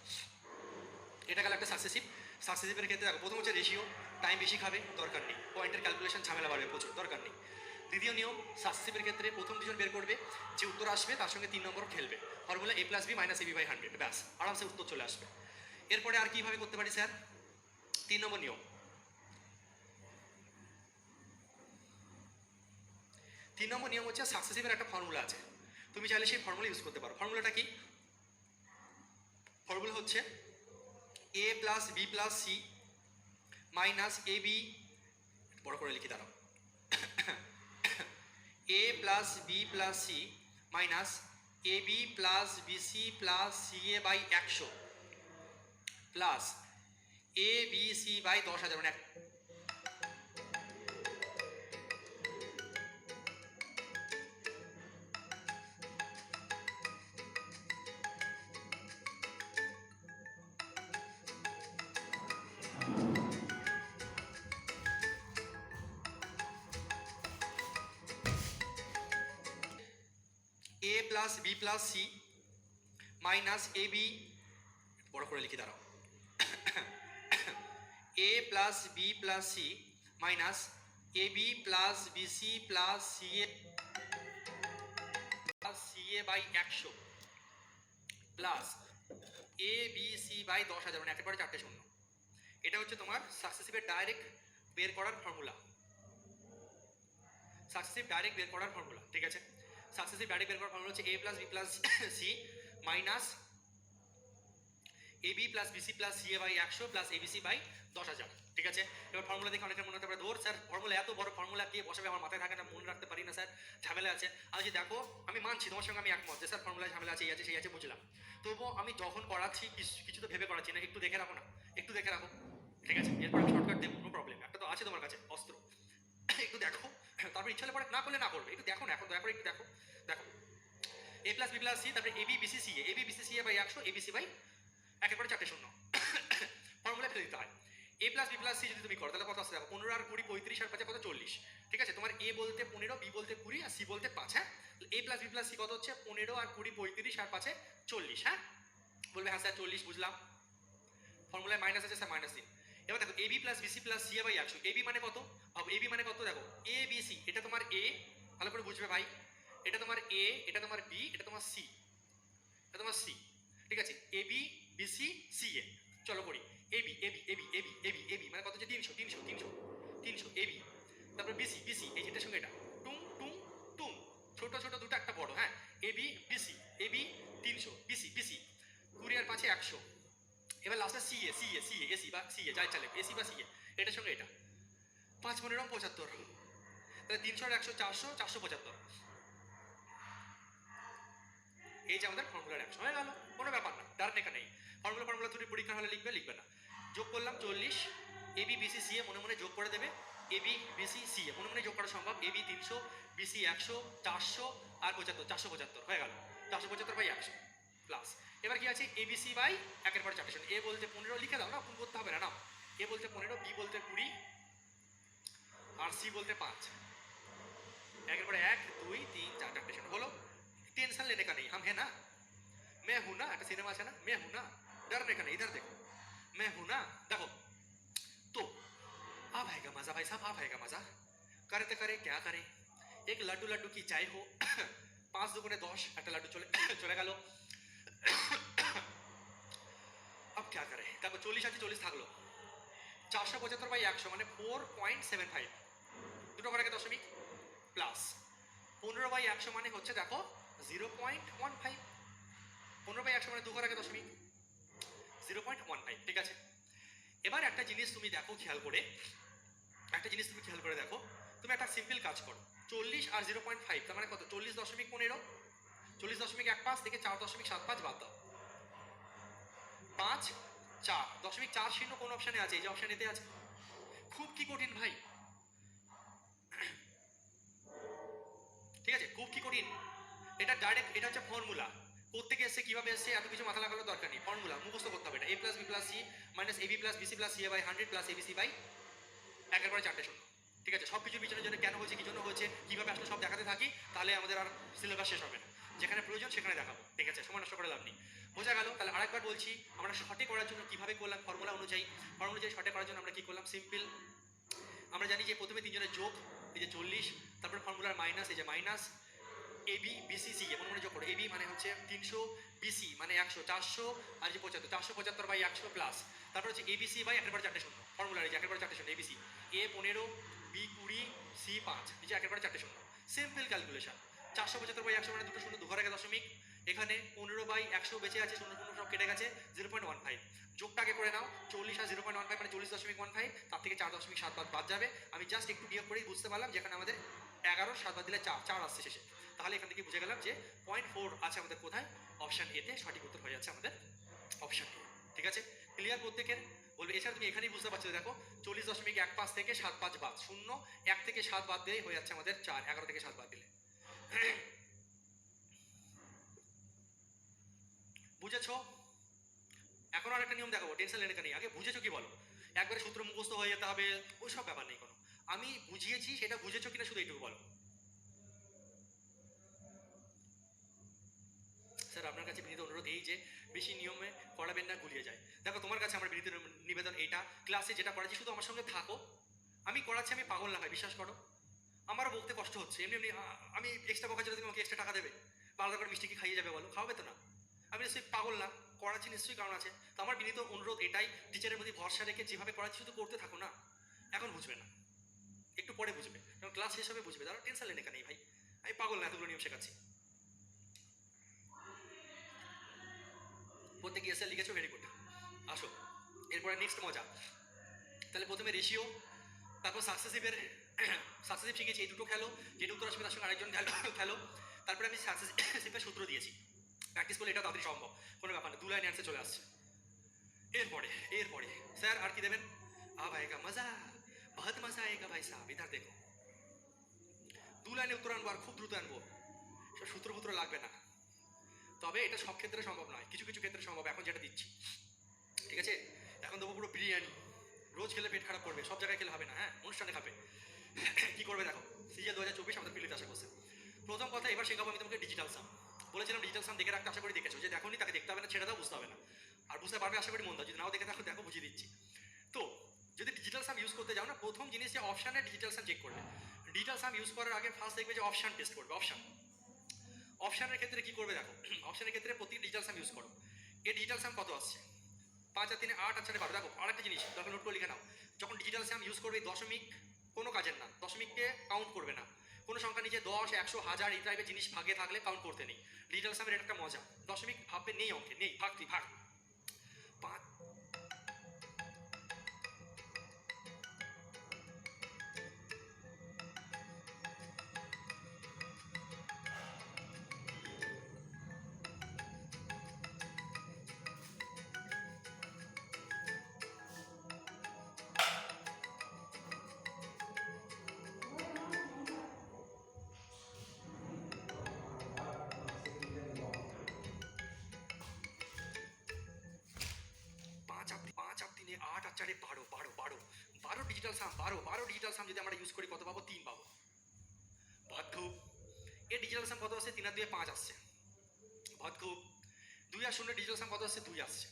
Speaker 1: এটা গেল একটা সাকসেসিভ। সাকসেসিভের ক্ষেত্রে দেখো, প্রথম হচ্ছে রেশিও, টাইম বেশি খাবে, দরকার নেই, পয়েন্টের ক্যালকুলেশন ঝামেলা বাড়বে প্রচুর, দরকার নেই। দ্বিতীয় নিয়ম, সাকসেসিভের ক্ষেত্রে প্রথম ডিভিশন বের করবে, যে উত্তর আসবে তার সঙ্গে 3 নম্বর খেলবে, formula a plus B minus AB by 100, ব্যাস আরামসে উত্তর চলে আসবে। এরপরে আর কিভাবে করতে পারি স্যার? 3 নম্বর নিয়ম, 3 নম্বর নিয়ম হচ্ছে সাকসেসিভের একটা ফর্মুলা আছে, তুমি চাইলে সেই ফর্মুলা ইউজ করতে পারো। ফর্মুলাটা কি? ফর্মুলা হচ্ছে a plus B plus C minus A B, বড় করে লিখি দাঁড়াও, a plus B plus C minus A B plus BC plus C A by 100 plus A B C by 10,000, মানে a plus B plus C minus A B, বড় করে লিখি দাঁড়াও, a plus B plus C minus A B plus BC plus C A by 100 plus A B C by 10,000 মানে একেবারে চারটে শূন্য। এটা হচ্ছে তোমার সাকসেসিভের ডাইরেক্ট বের করার ফর্মুলা, সাকসেসিভ ডাইরেক্ট বের করার ফর্মুলা, ঠিক আছে। সাকসেসিভ ডাইরেক্ট বের করার ফর্মুলা হচ্ছে a plus B plus C minus ab plus bc plus ca by 100 plus abc by 10,000, ঠিক আছে। এবার ফর্মুলা দেখে অনেকের মনে হতে পারে ধর স্যার ফর্মুলা এত বড় ফর্মুলা কে বসাবে, আমার মাথায় থাকে না, মনে রাখতে পারি না স্যার, ঝামেলা আছে। আমি যে দেখো আমি মানছি তোমার সঙ্গে আমি একমত যে স্যার ফর্মুলা ঝামেলা আছে, এই আছে সেই আছে, বুঝলাম। তবুও আমি যখন করাচ্ছি কিছু তো ভেবে করাচ্ছি না, একটু দেখে রাখো না, একটু দেখে রাখো, ঠিক আছে। এরপর আমি শর্টকাট দেবো, নো প্রবলেম, একটা তো আছে তোমার কাছে অস্ত্র, একটু দেখো, তারপর ইচ্ছা হলে পরে না করলে না করবে, একটু দেখো না, এখন দয়া করে একটু দেখো। দেখো a plus B plus C, তারপরে ab bc ca, ab bc ca by 100 abc by একেবারে চারটে শূন্য, ফর্মুলা ফেলে দিতে হয়। a plus B plus C যদি তুমি করো তাহলে কত আসছে দেখো, 15 আর 20 35 আর 5 কত 40, ঠিক আছে। তোমার a বলতে 15, b বলতে 20 আর c বলতে 5, হ্যাঁ। a plus B plus C কত হচ্ছে 15 আর 20 35 আর 5 40, হ্যাঁ। বলবে হ্যাঁ স্যার 40 বুঝলাম, ফর্মুলায় মাইনাস আছে স্যার মাইনাস দিন। এবার দেখো ab plus bc plus c by 100, ab মানে কত, ab মানে কত দেখো a b c, এটা তোমার a, ভালো করে বুঝবে ভাই, এটা তোমার a, এটা তোমার b, এটা তোমার c, এটা তোমার c, ঠিক আছে। ab bc ca, চলো করি ab ab ab ab ab ab মানে কত হচ্ছে 300 300 300 300 ab, তারপর bc bc এই যেটার সঙ্গে এটা টুং টুং টুং, ছোট ছোট দুটো একটা বড়, হ্যাঁ। ab bc ab 300 bc bc 20 আর 5 100, এবার লাস্টে ca ca ca ac বা ca যাই চালে ac বা ca, এটার সঙ্গে এটা 5 15 75, তাহলে 300 আর 100 400 475, এই যে আমাদের ফর্মুলার অ্যাকশন হয়ে গেল, কোনো ব্যাপার না, ডাইরেক্ট লেখা নেই। ফর্মুলা তুমি পরীক্ষা হলে লিখবে লিখবে না। যোগ করলাম 40, ab bc ca মনে মনে যোগ করে দেবে, ab bc ca মনে মনে যোগ করা সম্ভব, ab 300 bc 100 400 আর 75 475 হয়ে গেল, 475 বাই 100 প্লাস। এবার কি আছে abc বাই একের পর চারটে শূন্য, a বলতে 15 লিখে দাও না, কোন করতে হবে না, না a বলতে 15, b বলতে 20 আর c বলতে 5, একের পরে 1 2 3 4 চারটে শূন্য হলো। टेंशन लेने का नहीं, हम है ना, मैं हूं ना, একটা সিনেমা আছে না मैं हूं ना, डरने का नहीं, इधर देखो मैं हूं ना। देखो तो अब आएगा मजा भाई साहब, अब आएगा मजा, करते करे क्या करे, एक लड्डू लड्डू की चाय हो 5 দুগুণে 10, একটা লাড্ডু চলে চলে গেল। अब क्या करे, দেখো 40 আছে 40 থাকলো, 475 বাই 100 মানে 4.75, দুটো করে দশমিক প্লাস 15 বাই 100 মানে হচ্ছে দেখো 0.15, 15 বাই 100 মানে 2 করে দশমিক 0.15, ঠিক আছে। এবার একটা জিনিস তুমি দেখো খেয়াল করে, একটা জিনিস তুমি খেয়াল করে দেখো, তুমি একটা সিম্পল কাজ করো, 40 আর 0.5 তার মানে কত 40.15, 40.15 থেকে 4.75 বাদ দাও, 5 4.4 শূন্য কোন অপশানে আছে, এই যে অপশান এতে আছে, খুব কি কঠিন ভাই, ঠিক আছে, খুব কি কঠিন, এটা ডাইরেক্ট, এটা হচ্ছে ফর্মুলা, কোত্থেকে এসছে কিভাবে এসছে এত কিছু মাথা লাগানোর দরকার নেই, ফর্মুলা মুখস্থ করতে হবে, এটা a plus B plus C minus ab plus bc plus ca by 100 plus abc by একের পরে চারটে শূন্য, ঠিক আছে। সব কিছু বিচারের জন্য কেন হয়েছে কি জন্য হয়েছে কিভাবে আসলে সব দেখাতে থাকি, তাহলে আমাদের আর সিলেবাস শেষ হবে না, যেখানে প্রয়োজন সেখানে দেখাবো, ঠিক আছে, সময় নষ্ট করে লাভ নেই, বোঝা গেল। তাহলে আরেকবার বলছি, আমরা সঠিক করার জন্য কিভাবে করলাম, ফর্মুলা অনুযায়ী সঠিক করার জন্য আমরা কি করলাম, সিম্পল, আমরা জানি যে প্রথমে তিনজনের যোগ, এই যে 40, তারপর ফর্মুলার মাইনাস, এই যে মাইনাস ab bc ca মনে মনে যোগ করো, ab মানে হচ্ছে 300, bc মানে 100 400 আর যে 75 475 বাই 100 প্লাস, তারপর হচ্ছে abc বাই একের পর চারটে শূন্য, ফর্মুলার এই যে একের পর চারটে শূন্য abc, a 15 b 20 c 5, এই যে একের পর চারটে শূন্য, সিম্পল ক্যালকুলেশন। 475 বাই 100 মানে দুটো শূন্য 2 ঘরে দশমিক, এখানে 15 বাই 100 বেঁচে আছে, শূন্য শূন্য সব কেটে গেছে, 0.15, যোগটা আগে করে নাও, 40 আর 0.15 মানে 40.15, তার থেকে 4.7 বাদ যাবে, আমি জাস্ট একটু বিয়োগ করেই বুঝতে পারলাম যেখানে আমাদের 11 7 বাদ দিলে 4 আসছে শেষে, তাহলে এখান থেকে বুঝে গেলাম যে 0.4 আছে আমাদের কোথায়, অপশন এতে, সঠিক উত্তর হয়ে যাচ্ছে আমাদের অপশন এ, ঠিক আছে। ক্লিয়ার প্রত্যেকের, বলবে এছাড়া তুমি এখানেই বুঝতে পারছো, দেখো 40.15 থেকে 7 বাদ, শূন্য 1 থেকে 7 বাদ দিয়ে হয়ে যাচ্ছে আমাদের 4, 11 থেকে 7 বাদ দিলে, বুঝেছো। এখন আর একটা নিয়ম দেখাবো, টেনশন লেনে নেই, আগে বুঝেছো কি বলো, একবারে সূত্র মুখস্থ হয়ে যেতে হবে ওই সব ব্যাপার নেই কোনো, আমি বুঝিয়েছি সেটা বুঝেছো কিনা শুধু এইটুকু বলো। স্যার আপনার কাছে বিনীত অনুরোধ এই যে বেশি নিয়মে করাবেন না, গুলিয়ে যায়। দেখো তোমার কাছে আমার বিনীত নিবেদন এইটা, ক্লাসে যেটা করাচ্ছি শুধু আমার সঙ্গে থাকো, আমি করাচ্ছি, আমি পাগল না ভাই, বিশ্বাস করো, আমারও বলতে কষ্ট হচ্ছে, এমনি এমনি আমি এক্সট্রা বকার জন্য তুমি আমাকে এক্সট্রা টাকা দেবে বা আলাদা করে মিষ্টি কি খাইয়ে যাবে বলো, খাওয়াবে তো না, আমি নিশ্চয়ই পাগল না। করাচ্ছি নিশ্চয়ই কারণ আছে। তো আমার বিনীত অনুরোধ এটাই, টিচারের প্রতি ভরসা রেখে যেভাবে করাচ্ছি শুধু করতে থাকো না। এখন বুঝবে না, একটু পরে বুঝবে, কারণ ক্লাস শেষ হবে বুঝবে। তারা টেনশন নেই এখানে ভাই, আমি পাগল না এতগুলো নিয়ম শেখাচ্ছি। প্রত্যেকে এসে লিখেছো, ভেরি গুড। আসো এরপরে নেক্সট মজা। তাহলে প্রথমে রেশিও, তারপর সাকসেসিভের সাকসেসিভ শিখেছি, এই দুটো খেলো, যেটা উত্তর আসবে তার সঙ্গে আরেকজন খেলো। তারপরে আমি সাকসেসিভের সূত্র দিয়েছি, প্র্যাকটিস করলে এটা তাড়াতাড়ি সম্ভব, কোনো ব্যাপার না, 2 লাইন অ্যান্সার চলে আসছে। এরপরে এরপরে স্যার আর কি দেবেন? আব আয়েগা মজা, বহুত মজা আয়েগা ভাই সাহেব, ইধার দেখো। 2 লাইনে উত্তর আনবো আর খুব দ্রুত আনবো, সব সূত্র লাগবে না। তবে এটা সব ক্ষেত্রে সম্ভব নয়, কিছু কিছু ক্ষেত্রে সম্ভব। এখন যেটা দিচ্ছি, ঠিক আছে? এখন দেবো পুরো বিরিয়ানি, রোজ খেলে পেট খারাপ করবে, সব জায়গায় খেলে হবে না, হ্যাঁ অনুষ্ঠানে খাবে। কি করবে দেখো, সিজিএল 2024 আমাদের ফিল্ডে আসা করছে। প্রথম কথা, এবার শেখাবো আমি তোমাকে ডিজিটাল সাম। বলেছিলাম ডিজিটাল সাম দেখে রাখতে, আশা করি দেখেছো। যে দেখোনি তাকে দেখতে হবে না, ছেড়ে দাও, বুঝতে হবে না। আর বুঝতে পারবে আশা করি মন দাও, যদি নাও দেখে দেখো বুঝিয়ে দিচ্ছি। তো যদি ডিজিটাল সাম ইউজ করতে যাও না, প্রথম জিনিস যে অপশানে ডিজিটাল সাম চেক করবে। ডিজিটাল সাম ইউজ করার আগে ফার্স্ট দেখবে যে অপশান টেস্ট করবে। অপশানের ক্ষেত্রে কি করবে দেখো, অপশানের ক্ষেত্রে প্রতি ডিজিটাল সাম ইউজ করো। এই ডিজিটাল সাম কত আসছে? 5 আর 3 8 আর 4 12। দেখো আরেকটা জিনিস দরকার, নোট করে লিখে নাও। যখন ডিজিটাল সাম ইউজ করবে, দশমিক কোনো কাজের না, দশমিককে কাউন্ট করবে না। কোনো সংখ্যা নিচে 10 100 1000 এই টাইপের জিনিস ভাগে থাকলে কাউন্ট করতে নেই। ডিজিটাল সামের একটা মজা, দশমিক ভাববে নেই, অঙ্কে নেই, ভাগ তুই ভাগ। 5 আর 3 8 আর 4 12 12 12 12 ডিজিটাল সাম, 12 ডিজিটাল সাম যদি আমরা ইউজ করি কত পাবো? 3 পাবো। ভাত খুব, এর ডিজিটাল সাম কত আসছে? 3 আর 2 5 আসছে, ভাত খুব। 2 আর 0 ডিজিটাল সাম কত আসছে? 2 আসছে।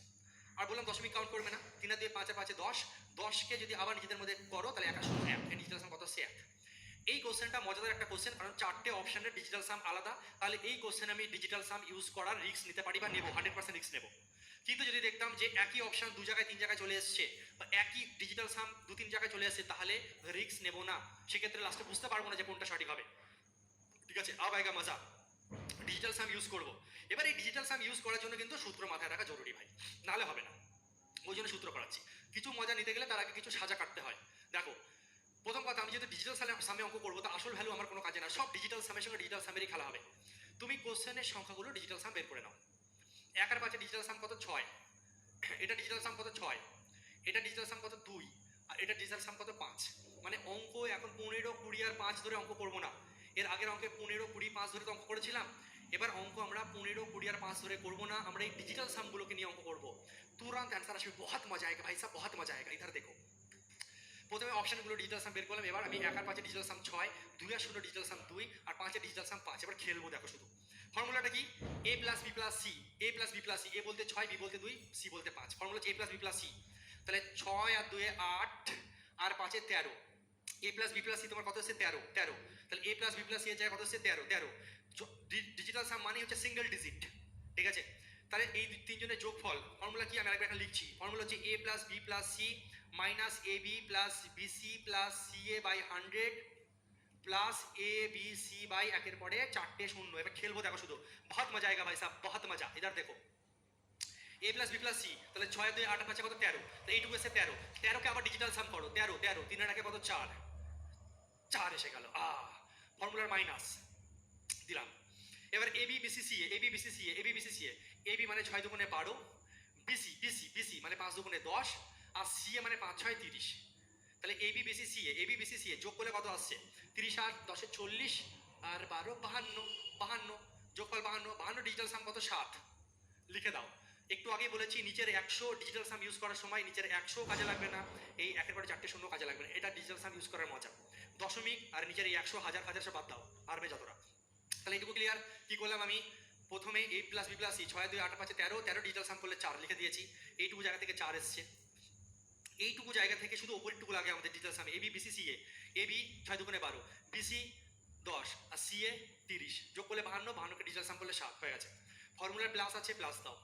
Speaker 1: আর বললাম দশমিক কাউন্ট করবে না, 3 আর 2 5 আর 5 10, 10কে যদি আবার নিজেদের মধ্যে করো তাহলে 1 আর 0 1, এর ডিজিটাল সাম কত আসছে? 1। এই কোশ্চেনটা মজাদার একটা কোশ্চেন, কারণ 4টে অপশনের ডিজিটাল সাম আলাদা। তাহলে এই কোশ্চেনে আমি ডিজিটাল সাম ইউজ করার রিস্ক নিতে পারি বা নেবো, 100% রিস্ক নেবো। কিন্তু যদি দেখতাম যে একই অপশন 2 জায়গায় 3 জায়গায় চলে এসছে, বা একই ডিজিটাল সাম 2-3 জায়গায় চলে এসছে, তাহলে রিস্ক নেবো না। সেক্ষেত্রে লাস্টে বুঝতে পারবো না যে কোনটা সঠিক হবে। ঠিক আছে, আব আয়েগা মজা। ডিজিটাল সাম ইউজ করবো। এবার এই ডিজিটাল সাম ইউজ করার জন্য কিন্তু সূত্র মাথায় রাখা জরুরি ভাই, নাহলে হবে না। ওই জন্য সূত্র করাচ্ছি। কিছু মজা নিতে গেলে তার আগে কিছু সাজা কাটতে হয়। দেখো প্রথম কথা, আমি যেহেতু ডিজিটাল সামে অঙ্ক করবো, তা আসল ভ্যালু আমার কোনো কাজে না, সব ডিজিটাল সামের সঙ্গে ডিজিটাল সামেরই খেলা হবে। তুমি কোশ্চেনের সংখ্যাগুলো ডিজিটাল সাম বের করে নাও। 1 আর 5 ডিজিটাল সাম কত? 6। এটা ডিজিটাল সাম কত? 6। এটা ডিজিটাল সাম কত? 2। আর এটা ডিজিটাল সাম কত? 5। মানে অঙ্ক এখন 15 20 আর 5 ধরে অঙ্ক করবো না। এর আগের অঙ্কে 15 20 5 ধরে তো অঙ্ক করেছিলাম। এবার অঙ্ক আমরা 15 20 আর 5 ধরে করবো না, আমরা এই ডিজিটাল সামগুলোকে নিয়ে অঙ্ক করবো। তুরন্ত অ্যান্সার আসবে, বহুত মজা আয়েগা ভাই সাহেব, বহুত মজা আয়েগা। ইধার দেখো, প্রথমে অপশনগুলো ডিজিটাল সাম বের করলাম। এবার আমি 1 আর 5 ডিজিটাল সাম 6, 2 আর 0 ডিজিটাল সাম 2, আর 5 এর ডিজিটাল সাম 5। এবার খেলবো, দেখো শুধু ফর্মুলাটা কি? a plus B plus C. a plus B plus C, A বলতে 6, বি বলতে 2, সি বলতে 5। ফর্মুলা হচ্ছে a plus B plus C. তাহলে 6 আর 2 8 আর 5 13। a plus B plus C তোমার কত হচ্ছে? 13 13। তাহলে a plus B plus C এর জায়গায় কত হচ্ছে? 13 13। ডিজিটাল সাম মানে হচ্ছে সিঙ্গেল ডিজিট, ঠিক আছে? তাহলে এই তিনজনের যোগফল, ফর্মুলা কি আমি আরেকবার এখানে লিখছি। ফর্মুলা হচ্ছে a plus B plus C minus A B plus BC plus C A by 100 plus A B C by 1 পরে 4টে শূন্য। এবার খেলবো, দেখো শুধু, বহুত মজা আয়েগা ভাই সাহেব, বহুত মজা। ইধার দেখো, a plus B plus C, তাহলে 6 2 8 5 কত? 13। তো এইটুকু এসে 13, 13কে আবার ডিজিটাল সাম করো। 13 13 3 এর আগে কত? 4 4 এসে গেল। ফর্মুলার মাইনাস দিলাম। এবার এ B BC C A, A B BC C A, A B BC C A. A B মানে 6 দুগুণে 12, বিসি বিসি বিসি মানে 5 দুগুণে 10, আর সি এ মানে 5 6 30। তাহলে এ বি বিসি সি এ, এ বি বিসি সি এ যোগ করলে কত আসছে? 30 আর 10 40 আর 12 52 52, যোগফল 52। 52 ডিজিটাল সাম কত? 7। লিখে দাও। একটু আগেই বলেছি নিচের 100 ডিজিটাল সাম ইউজ করার সময় নিচের 100 কাজে লাগবে না, এই 1 পরে 4টে শূন্য কাজে লাগবে না। এটা ডিজিটাল সাম ইউজ করার মজা। দশমিক আর নিচের এই 100 1000 1000 সব বাদ দাও, পারবে যতটা। তাহলে এইটুকু ক্লিয়ার। কি করলাম আমি? প্রথমে a plus B plus C, 6 2 8 5 13 13 digital sum করলে 4 লিখে দিয়েছি। এইটুকু জায়গা থেকে 4 এসছে। এইটুকু জায়গা থেকে শুধু ওপরেরটুকু লাগে আমাদের ডিজিটাল সাম। এ বি বিসি সি এ, এ বি 6 দুগুণে 12, বিসি 10 আর সি এ 30, যোগ করলে 52, 52কে ডিজিটাল সাম করলে 7 হয়ে গেছে। ফর্মুলার প্লাস আছে, প্লাস দাও।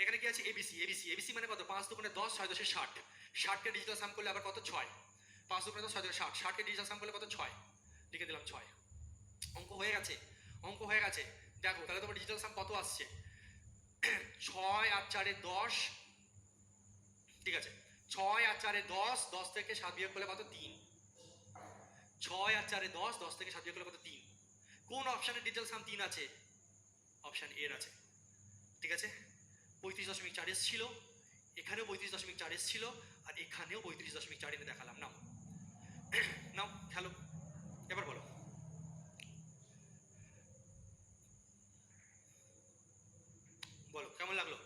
Speaker 1: এখানে কি আছে এবিসি, এবিসি, এবিসি মানে কত? 5 দুগুণে 10, 6 10 60, 60কে ডিজিটাল সাম করলে আবার কত? 6, 5 দুগুণে 10, 6 10 60, 60কে ডিজিটাল সাম করলে কত? 6, লিখে দিলাম 6। অঙ্ক হয়ে গেছে, অঙ্ক হয়ে গেছে। দেখো তাহলে তোমার ডিজিটাল সাম কত আসছে? 6 আর 4 10, ঠিক আছে, 6 আর 4 10, 10 থেকে 7 বিয়োগ করলে কত? 3, 6 আর 4 10, 10 থেকে 7 বিয়োগ করলে কত? 3। কোন অপশানের ডিজিটাল সাম 3 আছে? অপশান এর আছে, ঠিক আছে। 35.4 এসেছিল, এখানেও 35.4 এসেছিল, আর এখানেও 35.4 এনে দেখালাম। নাও নাও খেলো, এবার বলো বলো কেমন লাগলো?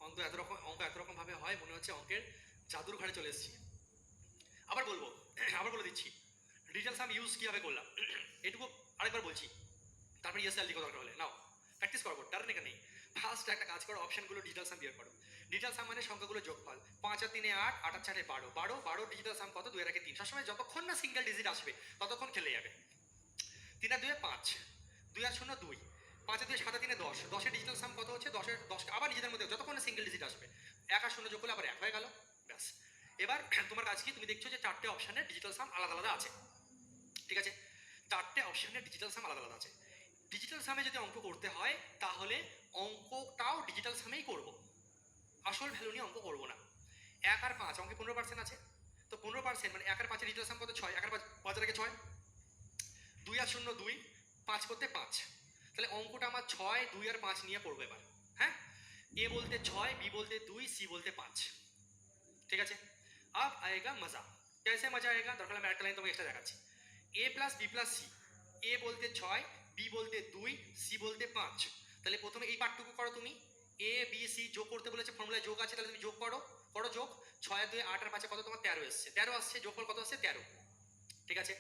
Speaker 1: অঙ্ক এত রকম ভাবে হয়, মনে হচ্ছে অঙ্কের জাদুর ঘরে চলে এসেছি। আবার বলবো, আবার বলে দিচ্ছি ডিজিটাল সাম ইউজ কিভাবে করলাম, এটুকু আরেকবার বলছি, তারপর ইএসএল লিখো দরকার হলে। নাও প্র্যাকটিস করবো, টার্নিকা নেই। ফার্স্ট একটা কাজ করো, অপশনগুলো ডিজিটাল সাম বের করো। ডিজিটাল সাম মানে সংখ্যাগুলো যোগফল। 5 আর 3 8, 8 আর 4 12, 12, 12 ডিজিটাল সাম কত? 2 আর 1 3। সবসময় যতক্ষণ না সিঙ্গেল ডিজিট আসবে ততক্ষণ খেলে যাবে। 3 আর 2 5, 2 আর 0 2, 5 আর 2 7 আর 3 10, 10 এর ডিজিটাল সাম কত হচ্ছে? 10 এর 10 আবার নিজেদের মধ্যে যতক্ষণ না সিঙ্গেল ডিজিট আসবে 1 আর 0 যোগ করলে আবার 1 হয়ে গেল, ব্যাস। এবার তোমার কাজ কি? তুমি দেখছো যে 4টে অপশনের ডিজিটাল সাম আলাদা আলাদা আছে, ঠিক আছে, 4টে অপশনের ডিজিটাল সাম আলাদা আলাদা আছে। ডিজিটাল সামে যদি অঙ্ক করতে হয় তাহলে অঙ্কটাও ডিজিটাল সামেই করব, আসল ভ্যালু নিয়ে অঙ্ক করবো না। 1 আর 5 অঙ্কে 15% আছে, তো 15% মানে 1 আর 5 এর ডিজিটাল সাম কত? 6, 1 আর 5 এর আগে 6, 2 আর 0 2, 5 করতে 5, তাহলে অঙ্কটা আমার 6 2 আর 5 নিয়ে পড়বো এবার। হ্যাঁ, এ বলতে 6, বি বলতে 2, সি বলতে 5, ঠিক আছে। अब आएगा मजा, कैसे मजा आएगा? दरকার আমি একটা লাইন তোমাকে এক্সট্রা দেখাচ্ছি। a plus B plus C, A বলতে 6, বি বলতে 2, সি বলতে 5, তাহলে প্রথমে এই পার্টটুকু করো তুমি। এ বি সি যোগ করতে বলেছে, ফর্মুলায় যোগ আছে, তাহলে তুমি যোগ করো, করো যোগ। 6 আর 2 8 আর 5 কত? তোমার 13 এসছে, 13 আসছে, যোগফল কত আসছে? 13, ঠিক আছে।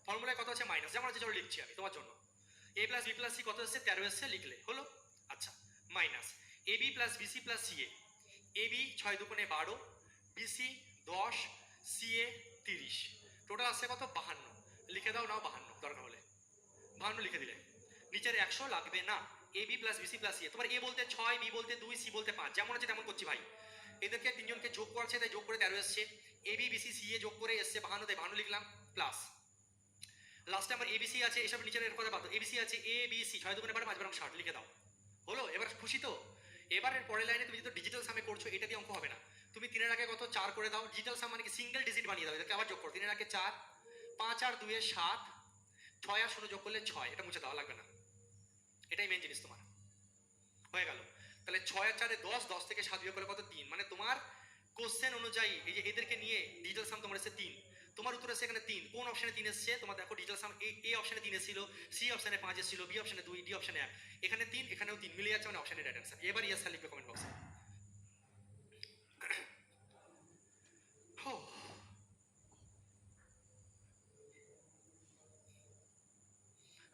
Speaker 1: ফর্মুলায় কত আছে? মাইনাস, যেমন আছে চলো লিখছি আমি তোমার জন্য। A plus B plus C কত এসছে? 13 এসছে, লিখলে হলো। আচ্ছা, minus A B plus BC plus C A B 6 দুগুণে 12, বিসি 10, সি এ 30, টোটাল আসছে কত? 52, লিখে দাও। নাও 52 দরকার হলে 52 লিখে দিলে, নিচের 100 লাগবে না। A B plus BC plus C, তোমার এ বলতে 6, বি বলতে 2, সি বলতে 5, যেমন আছে তেমন করছি ভাই। এদেরকে তিনজনকে যোগ করছে, তাই যোগ করে 13 এসছে। এ বি বিসি সি এ যোগ করে এসছে 52, তাই 52 লিখলাম, প্লাস লাস্টে আমার এবিসি আছে, এসব নিচের এর কথা বাদ। এবিসি আছে, এ বি সি 6 দুগুণে 12 5 বারং 60, লিখে দাও, হলো। এবার খুশি তো? এবারের পরের লাইনে তুমি যদি ডিজিটাল সামে করছো, এটা দিয়ে অঙ্ক হবে না। তুমি 3 এর আগে কত? 4 করে দাও। ডিজিটাল সাম মানে কি? সিঙ্গেল ডিজিট বানিয়ে দাও, এটাকে আবার যোগ করো। 3 এর আগে 4, 5 আর 2 7, 6 আর 0 যোগ করলে 6, এটা মুছে দেওয়া লাগবে না, এটাই মেন জিনিস তোমার। হয়ে গেল। তাহলে 6 আর 4 10, 10 থেকে 7 বিয়োগ করলে কত? 3, মানে তোমার কোশ্চেন অনুযায়ী এই যে এদেরকে নিয়ে ডিজিটাল সাম তোমার এসে 3, তোমার উত্তর এসে এখানে 3। কোন অপশনে 3 এসছে? তোমার দেখো ডিজিটাল সাম এ অপশনে 3 এসেছিল, সি অপশনে 5 এসেছিল, বি অপশনে 2, ডি অপশনে 1, এখানে 3, এখানেও 3 মিলে যাচ্ছে, মানে অপশনের রাইট অ্যান্সার। এবার ইয়েস লিখবে কমেন্ট বক্সে।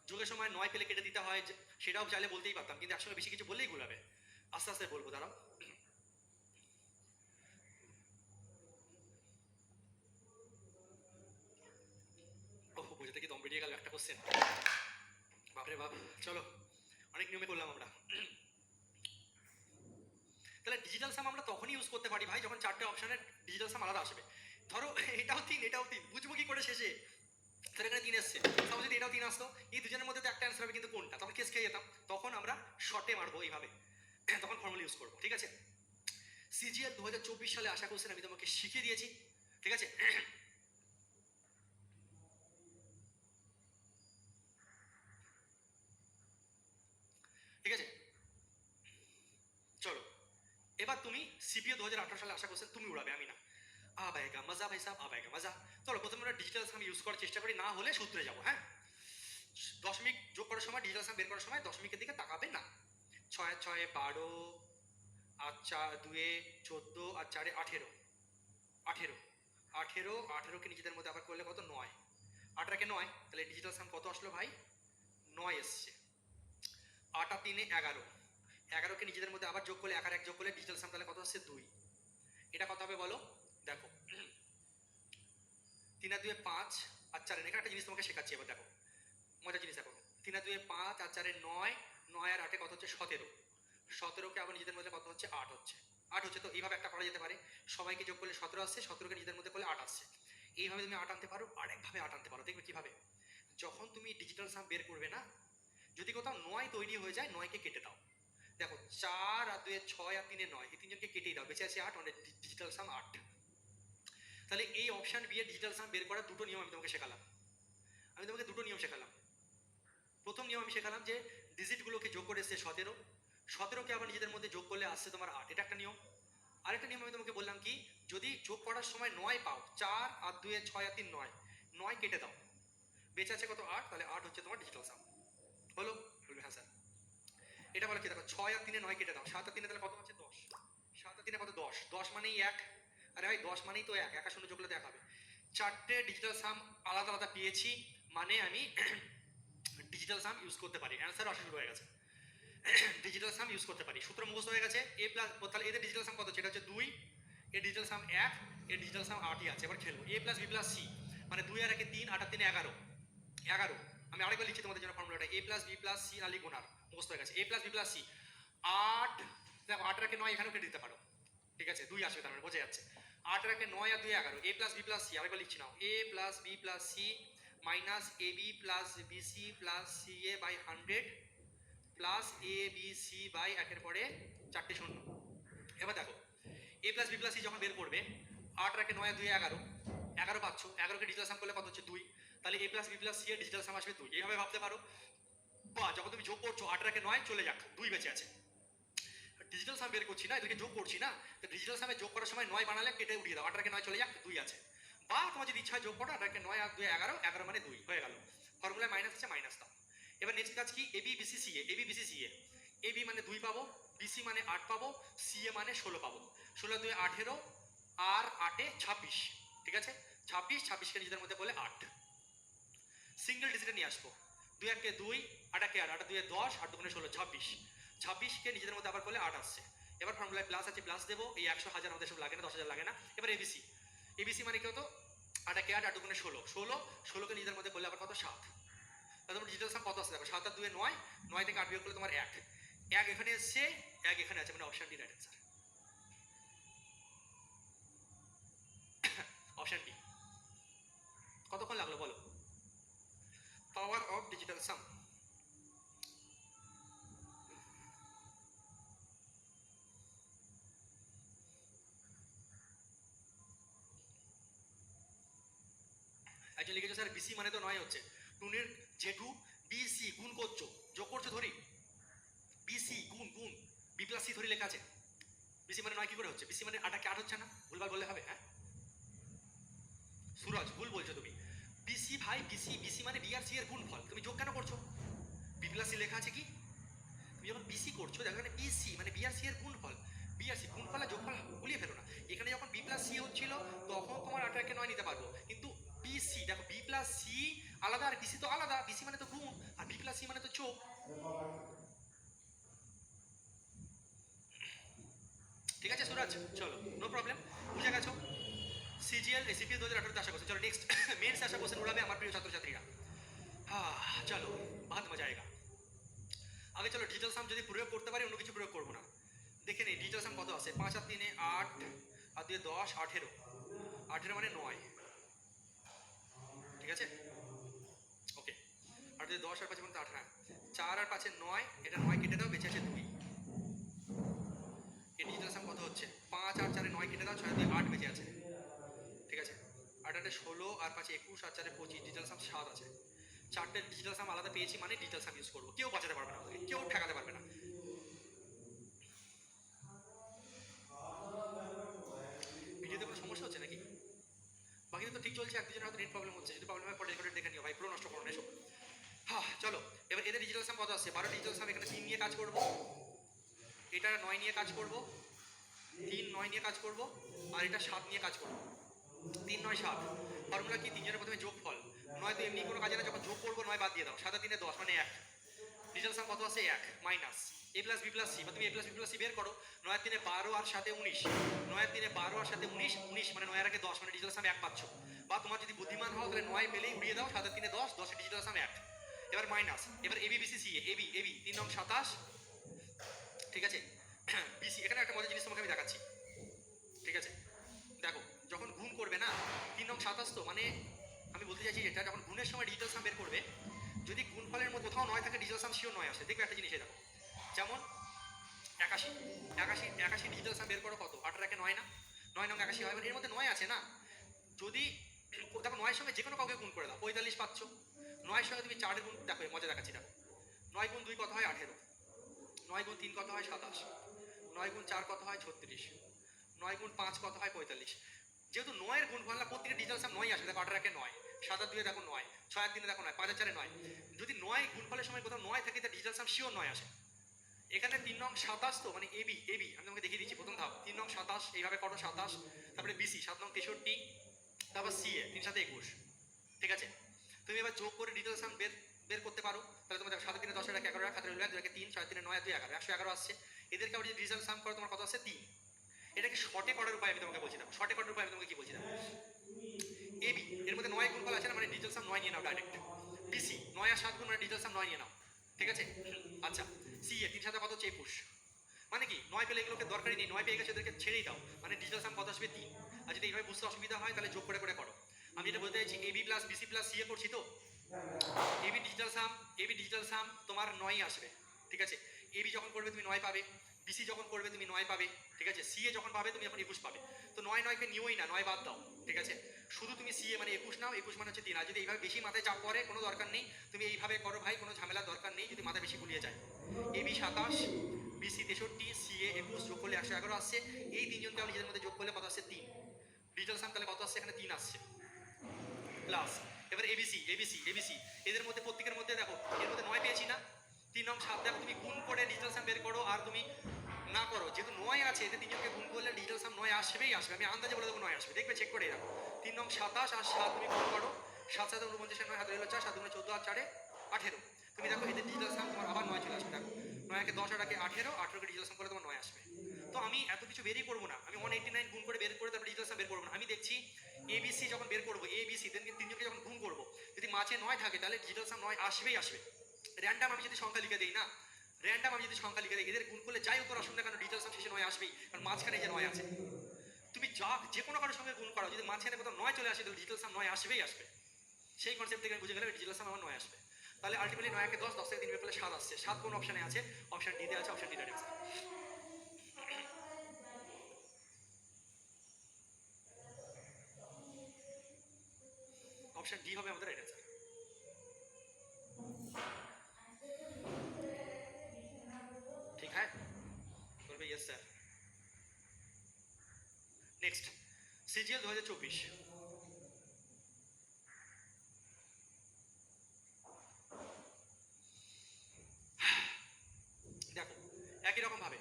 Speaker 1: যোগের সময় 9 পেলে কেটে দিতে হয়, সেটাও চাইলে বলতেই পারতাম, কিন্তু একসঙ্গে বেশি কিছু বললেই ভুল হবে। আস্তে আস্তে বলবো, দাঁড়াও। ওহ, বোঝাতে কি দম বেরিয়ে গেল একটা কোশ্চেন, বাপরে বাপ। চলো, অনেক নিয়মে করলাম আমরা। তাহলে ডিজিটাল সাম আমরা তখনই ইউজ করতে পারি ভাই, যখন 4টে অপশনের ডিজিটাল সাম আলাদা আসবে। ধরো এটাও 3, এটাও 3, বুঝবো কি করে শেষে? তাহলে এখানে 3 এসছে, সাপোজ যদি এটাও 3 আসতো, এই দুজনের মধ্যে তো একটা অ্যান্সার হবে, কিন্তু কোনটা? তখন কেস খেয়ে যেতাম। তখন আমরা শর্টে মারবো এইভাবে, তখন ফর্মুলা ইউজ করবো, ঠিক আছে। সিজিএল 2024 সালে আসা কোশ্চেন আমি তোমাকে শিখিয়ে দিয়েছি, ঠিক আছে। ঠিক আছে, চলো এবার তুমি সিপিও 2018 সালে আসা কোশ্চেন তুমি উড়াবে, আমি না। আবেগা মজা ভাই সাহেব, আবেগা মজা। চলো প্রথমে আমরা ডিজিটাল সাম ইউজ করার চেষ্টা করি, না হলে সূত্রে যাবো। হ্যাঁ, দশমিক যোগ করার সময়, ডিজিটাল সাম বের করার সময় দশমিকের দিকে তাকাবে না। 6 আর 6 12, আর 2 14, আর 4 18, 18, 18, 18কে নিজেদের মধ্যে আবার করলে কত? 9, 8 9, তাহলে ডিজিটাল সাম কত আসলো ভাই? 9 এসছে। 8 আর 3 11, 11কে নিজেদের মধ্যে আবার যোগ করলে 1 আর 1 যোগ করলে ডিজিটাল সাম তাহলে কত আসছে? 2। এটা কত হবে বলো? দেখো, 3 আর 2 5, আর 4, এখানে একটা জিনিস তোমাকে শেখাচ্ছি, এবার দেখো মজার জিনিস। দেখো 3 3 আর 2 5 আর 4 9, 9 আর 8 কত হচ্ছে 17, 17কে আবার নিজেদের মধ্যে কত হচ্ছে 8 হচ্ছে, 8 হচ্ছে। তো এইভাবে একটা করা যেতে পারে, সবাইকে যোগ করলে 17 আসছে, 17কে নিজেদের মধ্যে করলে 8 আসছে। এইভাবে তুমি 8 আনতে পারো, আরেকভাবে 8 আনতে পারো। দেখবে কিভাবে, যখন তুমি ডিজিটাল সাম বের করবে না, যদি কোথাও 9 তৈরি হয়ে যায় 9কে কেটে দাও। দেখো 4 আর 2 6 আর 3 9, এই তিনজনকে কেটেই দাও, বেঁচে আছে 8, মানে ডিজিটাল সাম 8। তাহলে এই অপশন বি এর ডিজিটাল সাম বের করার দুটো নিয়ম আমি তোমাকে শেখালাম। আমি তোমাকে দুটো নিয়ম শেখালাম। প্রথম নিয়ম আমি শেখালাম যে ডিজিটগুলোকে যোগ করে এসছে 17, 17কে আবার নিজেদের মধ্যে যোগ করলে আসছে তোমার 8, এটা একটা নিয়ম। আরেকটা নিয়ম আমি তোমাকে বললাম কি, যদি যোগ করার সময় 9 পাও, 4 আর 2 6 আর 3 9, 9 কেটে দাও, বেঁচে আছে কত 8, তাহলে 8 হচ্ছে তোমার ডিজিটাল সাম। হলো? বলবে হ্যাঁ স্যার। এটা বলো কি, দেখো 6 আর 3 9 কেটে দাও, 7 আর 3 তাহলে কত হচ্ছে 10, 7 আর 3 কত 10, 10 মানেই 1। আরে ভাই 10 মানেই তো 1, 1 আর 0 যোগ করলে তো 1 হবে। চারটে ডিজিটাল সাম আলাদা আলাদা পেয়েছি, মানে আমি ডিজিটাল সাম ইউজ করতে পারি। অ্যান্সার আসা শুরু হয়ে গেছে। ডিজিটাল সাম ইউজ করতে পারি, সূত্র মুখস্থ হয়ে গেছে। এ প্লাস, তাহলে এদের ডিজিটাল সাম কত হচ্ছে, এটা হচ্ছে 2, এর ডিজিটাল সাম 1, এর ডিজিটাল সাম 8ই আছে। এবার খেলবো এ প্লাস বি প্লাস সি, মানে 2 আর 1 3, 8 আর 3 11, 11। আমি আরেকবার লিখছি তোমাদের জন্য ফর্মুলাটা, এ প্লাস বি প্লাস সি, না লিখবো না, মুখস্থ হয়ে গেছে। এ প্লাস বি প্লাস সি 8, দেখো 8 আর 9 এখানেও কেটে দিতে পারো, ঠিক আছে, 2 আসবে, তার মানে বোঝা যাচ্ছে। 8 আর 9 আর 2 11, A plus B plus C, আরেকবার লিখছি নাও, A plus B plus C minus A B plus BC plus C A by 100 plus A B C by 1 পরে 4টে শূন্য। এবার দেখো A plus B plus C যখন বের করবে, 8 আর 9 আর 2 11, 11 পাচ্ছ, 11কে ডিজিটাল সাম করলে কত হচ্ছে 2, তাহলে এ প্লাস বি প্লাস সি এর ডিজিটাল সাম আসবে 2। এইভাবে ভাবতে পারো। বা যখন তুমি যোগ করছো 8 আর 9 চলে যাক, 2 বেঁচে আছে। ডিজিটাল সাম বের করছি না, এদেরকে যোগ করছি না, তো ডিজিটাল সামে যোগ করার সময় 9 বানালে কেটে উঠিয়ে দাও, 8 আর 9 চলে যাক, 2 আছে। বা তোমার যদি ইচ্ছা হয় যোগ করো, 8 আর 9 আর 2 11, 11 মানে 2 হয়ে গেল। ফর্মুলায় মাইনাস আছে, মাইনাস দাও। এবার নেক্সট কাজ কি, এবি বিসি সি এ, এবি বিসি সি এ, এবি মানে 2 পাবো, বিসি মানে 8 পাবো, সি এ মানে 16 পাবো। 16 2 18 আর 8 26, ঠিক আছে, 26, 26কে নিজেদের মধ্যে বলে 8। সিঙ্গেল ডিজিটে নিয়ে আসবো, 2 1 2, 8 1 8, 8 2 10, 8 2 16, 26, 26কে নিজেদের মধ্যে আবার করলে 8 আসছে। এবার ফর্মুলায় প্লাস আছে, প্লাস দেবো, এই 100 1000 আমাদের সব লাগে না, 10,000 লাগে না। এবার এবিসি, এবিসি মানে কি হতো, 8 1 8, 8 2 16, 16কে নিজেদের মধ্যে করলে আবার কত 7। তাহলে তোমার ডিজিটাল সাম কত আসছে দেখো, 7 আর 2 9, 9 থেকে 8 বিয়োগ করলে তোমার 1, 1 এখানে এসছে, 1 এখানে আছে, মানে option D right answer. Option D. কতক্ষণ লাগলো বলো? পাওয়ার অফ ডিজিটাল সাম। একজন লিখেছে স্যার বিসি মানে তো 9 হচ্ছে, টুনের জেঠু বিসি গুণ করছো, যোগ করছো ধরি, বিসি গুণ গুণ বি প্লাস সি ধরি লেখা আছে, বিসি মানে 9 কি করে হচ্ছে, বিসি মানে 8 কে 8 হচ্ছে না, ভুলভাল বললে হবে? হ্যাঁ সুরজ ভুল বলছো তুমি, বিসি ভাই বিসি, বিসি মানে বি আর সি এর গুণফল, তুমি যোগ কেন করছো? বি প্লাস সি লেখা আছে কি, তুমি যখন বিসি করছো দেখো এখানে বিসি মানে বি আর সি এর গুণফল, বি আর সি গুণফল আর যোগফল গুলিয়ে ফেলো না। এখানে যখন বি প্লাস সি হচ্ছিল তখন তোমার 8 কে 9 নিতে পারবো, কিন্তু বিসি দেখো বি প্লাস সি আলাদা আর বিসি তো আলাদা, বিসি মানে তো গুণ আর বি প্লাস সি মানে তো যোগ। ঠিক আছে সুরাজ, চলো নো প্রবলেম, বুঝে গেছো। সিজিএল এসিপিএল 2018 আশা করছি। চলো নেক্সট মেন্স আশা কোশ্চেন উড়াবে আমার প্রিয় ছাত্রছাত্রীরা। হ্যাঁ চলো বহুত মজা আएगा। আগে চলো ডিজিটাল সাম যদি প্রয়োগ করতে পারি, অন্য কিছু প্রয়োগ করবো না। দেখে নিই ডিজিটাল সাম কত আছে, 5 আর 3 8 আর 2 10, 18, 18 মানে 9, ঠিক আছে ওকে। আর 2 10 আর 5 মানে 18, 4 আর 5 9, এটা 9 কেটে দাও, বেঁচে আছে 2। এই ডিজিটাল সাম কত হচ্ছে, 5 আর 4 9 কেটে দাও, 6 2 8 বেঁচে আছে, ঠিক আছে। 8 8 16 আর 5 21 আর 4 25, ডিজিটাল সাম 7 আছে। চারটে ডিজিটাল সাম আলাদা পেয়েছি, মানে ডিজিটাল সাম ইউজ করবো, কেউ বাঁচাতে পারবে না, কেউ ঠেকাতে পারবে না। ভিডিওতে কোনো সমস্যা হচ্ছে নাকি? বাকিদের তো ঠিক চলছে, এক দুজনের হয়তো নেট প্রবলেম হচ্ছে, যদি প্রবলেম হয় পরে রেকর্ডেড দেখে নিও ভাই, পুরো নষ্ট করো না এসব। হ্যাঁ চলো এবার এদের ডিজিটাল সাম কত আসছে, 12 ডিজিটাল সাম, এখানে 3 নিয়ে কাজ করবো, এটা 9 নিয়ে কাজ করবো, 3 9 নিয়ে কাজ করবো, আর এটা 7 নিয়ে কাজ করবো, 3 9 7। ফর্মুলা কি, তিনজনের প্রথমে যোগফল, 9 তো এমনি কোনো কাজে না, যখন যোগ করবো 9 বাদ দিয়ে দাও, 7 আর 3 10 মানে 1। ডিজিটাল সাম কত আছে 1 মাইনাস এ প্লাস বি প্লাস সি, বা তুমি এ প্লাস বি প্লাস সি বের করো, 9 3 12 আর 7 19, 9 3 12 আর 7 19, 19 মানে 9 এর আগে 10, মানে ডিজিটাল সাম 1 পাচ্ছ। বা তোমার যদি বুদ্ধিমান হও তাহলে 9 পেলেই উড়িয়ে দাও, 7 3 10, 10 ডিজিটাল সাম 1। এবার মাইনাস, এবার AB BC C AB AB 3 নং 27, ঠিক আছে। বিসি এখানে একটা মজার জিনিস তোমাকে আমি দেখাচ্ছি, ঠিক আছে। দেখো যখন গুণ করবে না 3 নং 27, তো মানে আমি বলতে চাইছি এটা যখন গুণের সময় ডিজিটাল সাম বের করবে, যদি গুণফলের মধ্যে কোথাও 9 থাকে ডিজিটাল সাম শিওর 9 আসে। দেখবে একটা জিনিস দেখো, যেমন 81 81 81 ডিজিটাল সাম বের করো কত, 18 একে 9 না, 9 নং 81 হয়, মানে এর মধ্যে 9 আছে না। যদি দেখো 9 এর সঙ্গে যে কোনো কাউকে গুণ করে দাও 45 পাচ্ছ, 9 এর সঙ্গে তুমি 4 এর গুণ, দেখো মজা দেখাচ্ছি দেখো, 9 গুণ 2 কত হয় 18, 9 গুণ 3 কত হয় 27, 9 গুণ 4 কত হয় 36, 9 গুণ 5 কত হয় 45। যেহেতু 9 এর গুণফল না, প্রত্যেকটা ডিজিটাল সাম 9 আসবে। দেখো 18 একে 9, 7 আর 2 দেখো 9, 6 আর 3 দেখো 9, 5 আর 4 9। যদি 9 গুণফলের সময় কোথাও 9 থাকে তাহলে ডিজিটাল সাম শিওর 9 আসে। এখানে 3 নং 27, তো মানে এবি এবি আমি তোমাকে দেখিয়ে দিচ্ছি প্রথম ধাপ, 3 নং 27 এইভাবে করো 27, তারপরে বিসি 7 নং 63, তারপর সিএ 3 7 21, ঠিক আছে। তুমি এবার যোগ করে ডিজিটাল সাম বের বের করতে পারো। তাহলে তোমার 7 3 10 11 11 খাতে রইল 2 3 6 3 9 2 11 111 আসছে। এদেরকে আবার যদি ডিজিটাল সাম করো তোমার কত আসছে 3। এটাকে শর্টে করার উপায় আমি তোমাকে বলছি না, শর্টে করার উপায় আমি তোমাকে কি বলছি না, এবি এর মধ্যে 9 গুণফল আছে না, মানে ডিজিটাল সাম 9 নিয়ে নাও ডাইরেক্ট। বিসি 9 আর 7 গুণ মানে ডিজিটাল সাম 9 নিয়ে নাও, ঠিক আছে। আচ্ছা সিএ 3 7 কত 21, মানে কি 9 পেলে এগুলোকে দরকারই নেই, 9 পেয়ে গেছে এদেরকে ছেড়েই দাও, মানে ডিজিটাল সাম কত আসবে 3। আর যদি এইভাবে বুঝতে অসুবিধা হয় তাহলে যোগ করে করে করো। আমি এটা বলতে চাইছি AB plus BC plus CA করছি তো, এবি ডিজিটাল সাম তোমার 9ই আসবে, ঠিক আছে। এবি যখন করবে তুমি 9 পাবে, বিসি যখন করবে তুমি 9 পাবে, ঠিক আছে। সিএ যখন পাবে তুমি এখন 21 পাবে। তো 9 9 কে নিওই না, 9 বাদ দাও, ঠিক আছে। শুধু তুমি সিএ মানে 21 নাও, 21 মানে হচ্ছে 3। আর যদি এইভাবে বেশি মাথায় চাপ পড়ে কোনো দরকার নেই, তুমি এইভাবে করো ভাই, কোনো ঝামেলার দরকার নেই যদি মাথা বেশি গুলিয়ে যায়। এবি 27, বিসি 63, সিএ 21, যোগ করলে 111 আসছে। এই তিনজনকে আমি নিজেদের মধ্যে যোগ করলে কত আসছে 3। ডিজিটাল সাম তাহলে কত আসছে, এখানে 3 আসছে প্লাস। এবার এবিসি এবিসি এবিসি এদের মধ্যে প্রত্যেকের মধ্যে দেখো এর মধ্যে 9 পেয়েছি না, 3 নং 7 দেখো তুমি গুণ করে ডিজিটাল সাম বের করো, আর তুমি না করো যেহেতু 9 আছে, এদের তিনজনকে গুণ করলে ডিজিটাল সাম 9 আসবেই আসবে। আমি আন্দাজে বলে দেবো 9 আসবে, দেখবে চেক করে দেখো। 3 নং 27 আর 7 তুমি গুণ করো, 7 7 49 9 হাতে রইল 4, 7 14 আর 4 18। তুমি দেখো এদের ডিজিটাল সাম তোমার আবার 9 চলে আসবে। দেখো 9 কে 10 আর 18, 18 কে ডিজিটাল সাম করে তোমার 9 আসবে। তো আমি এত কিছু বেরই করবো না, আমি 189 গুণ করে বের করে তারপর ডিজিটাল সাম বের করবো না। আমি দেখছি এবিসি যখন বের করবো, এবিসি তিনজনকে যখন গুণ করবো, যদি মাঝে 9 থাকে তাহলে ডিজিটাল সাম 9 আসবেই আসবে। র্যান্ডাম আমি যদি সংখ্যা লিখে দিই না, র্যান্ডাম আমি যদি সংখ্যা লিখে দিই, এদের গুণ করলে যাই উত্তর আসুন না কেন ডিজিটাল সাম শেষে 9 আসবেই, কারণ মাঝখানে যে 9 আছে। তুমি যে কোনো কারোর সঙ্গে গুণ করো, যদি মাঝখানে কোথাও 9 চলে আসে তাহলে ডিজিটাল সাম 9 আসবেই আসবে। সেই কনসেপ্ট থেকে আমি বুঝে গেলাম ডিজিটাল সাম আমার 9 আসবে। তাহলে আলটিমেটলি 9 কে 10, 10 থেকে 3 বের করলে 7 আসছে। 7 কোন অপশনে আছে, অপশন ডি তে আছে, option D right answer. Option D হবে আমাদের রাইট অ্যান্সার। ঠিক है বলবে यस স্যার। নেক্সট সিজিএল 2024, দেখো একই রকম ভাবে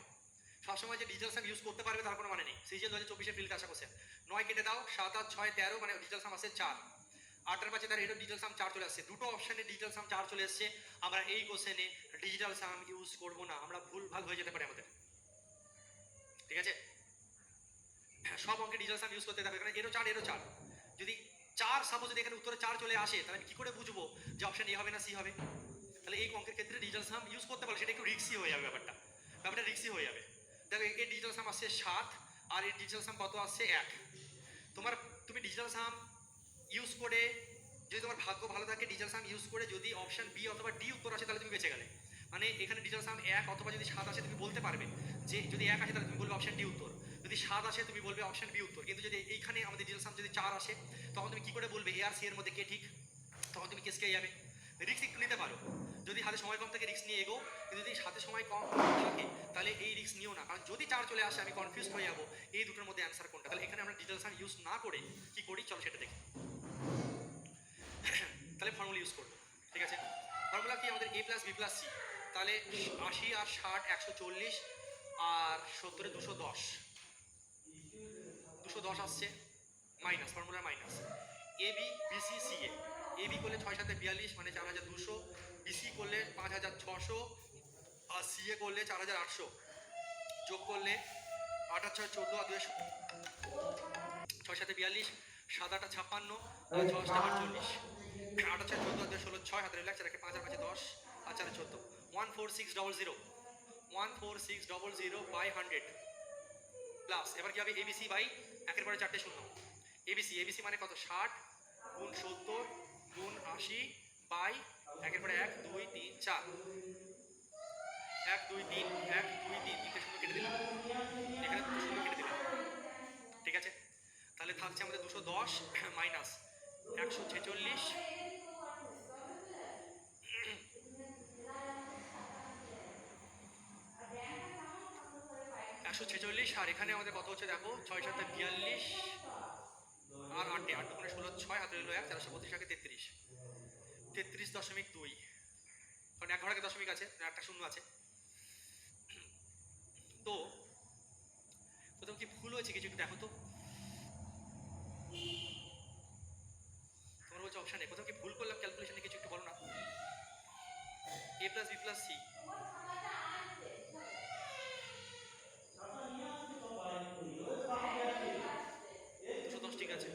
Speaker 1: সবসময় যে ডিজিটাল সাম ইউজ করতে পারবে তার কোনো মানে নেই। সিজিএল 2024 ফিল্ডে আসা কোশ্চেন 9 কেটে দাও, 7 আর 6 13, মানে ডিজিটাল সাম আছে 4, 8 এর পাশে তার এটা ডিজিটাল সাম 4 চলে আসছে। দুটো অপশনে ডিজিটাল সাম 4 চলে আসছে। আমরা এই কোশ্চেনে ডিজিটাল সাম ইউজ করব না, আমরা ভুল ভাল হয়ে যেতে পারে আমাদের, ঠিক আছে। সব অঙ্কে ডিজিটাল সাম ইউজ করতে থাকবে, কারণ এরও 4 এরও 4। যদি 4 সাপোজ যদি এখানে উত্তরে 4 চলে আসে তাহলে আমি কি করে বুঝবো যে অপশন এ হবে না সি হবে। তাহলে এই অঙ্কের ক্ষেত্রে ডিজিটাল সাম ইউজ করতে পারলে সেটা একটু রিস্কি হয়ে যাবে, ব্যাপারটা রিস্কি হয়ে যাবে। দেখো এই ডিজিটাল সাম আসছে 7 আর এই ডিজিটাল সাম কত আসছে 1। তুমি ডিজিটাল সাম ইউজ করে যদি তোমার ভাগ্য ভালো থাকে, ডিজিটাল সাম ইউজ করে যদি অপশন বি অথবা ডি উত্তর আসে তাহলে তুমি বেঁচে গেলে। মানে এখানে ডিজিটাল সাম 1 অথবা যদি 7 আসে তুমি বলতে পারবে যে যদি 1 আসে তাহলে তুমি বলবে অপশন ডি উত্তর, যদি 7 আসে তুমি বলবে অপশন বি উত্তর। কিন্তু যদি এইখানে আমাদের ডিজিটাল সাম যদি 4 আসে তখন তুমি কি করে বলবে এ আর সি এর মধ্যে কে ঠিক, তখন তুমি কেস খেয়ে যাবে। রিস্ক একটু নিতে পারো, যদি হাতে সময় কম থাকে রিস্ক নিয়ে এগো, কিন্তু যদি হাতে সময় কম থাকে তাহলে এই রিস্ক নিও না, কারণ যদি 4 চলে আসে আমি কনফিউজ হয়ে যাবো এই দুটোর মধ্যে অ্যান্সার কোনটা। তাহলে এখানে আমরা ডিজিটাল সাম ইউজ না করে কি করি, চলো সেটা দেখি। তাহলে ফর্মুলা ইউজ করবো, ঠিক আছে। ফর্মুলা কি আমাদের এ প্লাস বি প্লাস সি, তাহলে 80 আর 60 140 আর 70 210, 210 আসছে minus, formula minus A B BC C A B করলে 6 7 42 মানে 4200, বিসি করলে 5600 আর সি এ করলে 4800, যোগ করলে 8 আর 6 14 আর 2 6 7 42, 7 8 56 আর 6 8 48, 8 4 14 16 6 হাতে রিল্যাক্স রাখে 5 আর 5 10 আর 4 14 14600 14600 বাই 100 প্লাস এবার কি হবে এবিসি বাই একের পরে চারটে শূন্য এবিসি এবিসি মানে কত 60 গুণ 70 গুণ 80 বাই একের পরে 1 2 3 4 1 2 3 1 2 3 তিনটে শূন্য কেটে দিলাম এখানে দুটো শূন্য কেটে দিলাম ঠিক আছে তাহলে থাকছে আমাদের 210 মাইনাস 146 146 আর এখানে আমাদের কত হচ্ছে দেখো 6 7 42 আর 8 8 দুগুণে 16 6 হাতে রইলো 1 432 আগে 33 33.2 কারণ এক ঘরে দশমিক আছে একটা শূন্য আছে তো কোথাও কি ভুল হয়েছে কিছু একটু দেখো তো তোমার বলছে অপশানে কোথাও কি ভুল করলাম ক্যালকুলেশনে কিছু একটু বলো না a plus B plus C 210 ঠিক আছে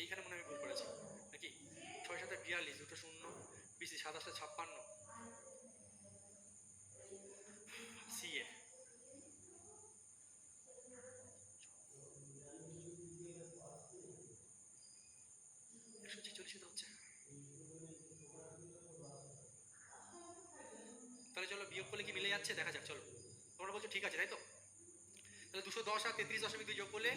Speaker 1: এইখানে মনে হয় আমি ভুল করেছি নাকি 6 7 42 দুটো শূন্য বিসি 27 56 সি এ তাহলে চলো বিয়োগ করলে কি মিলে যাচ্ছে দেখা যাক চলো তোমরা বলছো ঠিক আছে তাই তো তাহলে 210 আর 33.2 যোগ করলে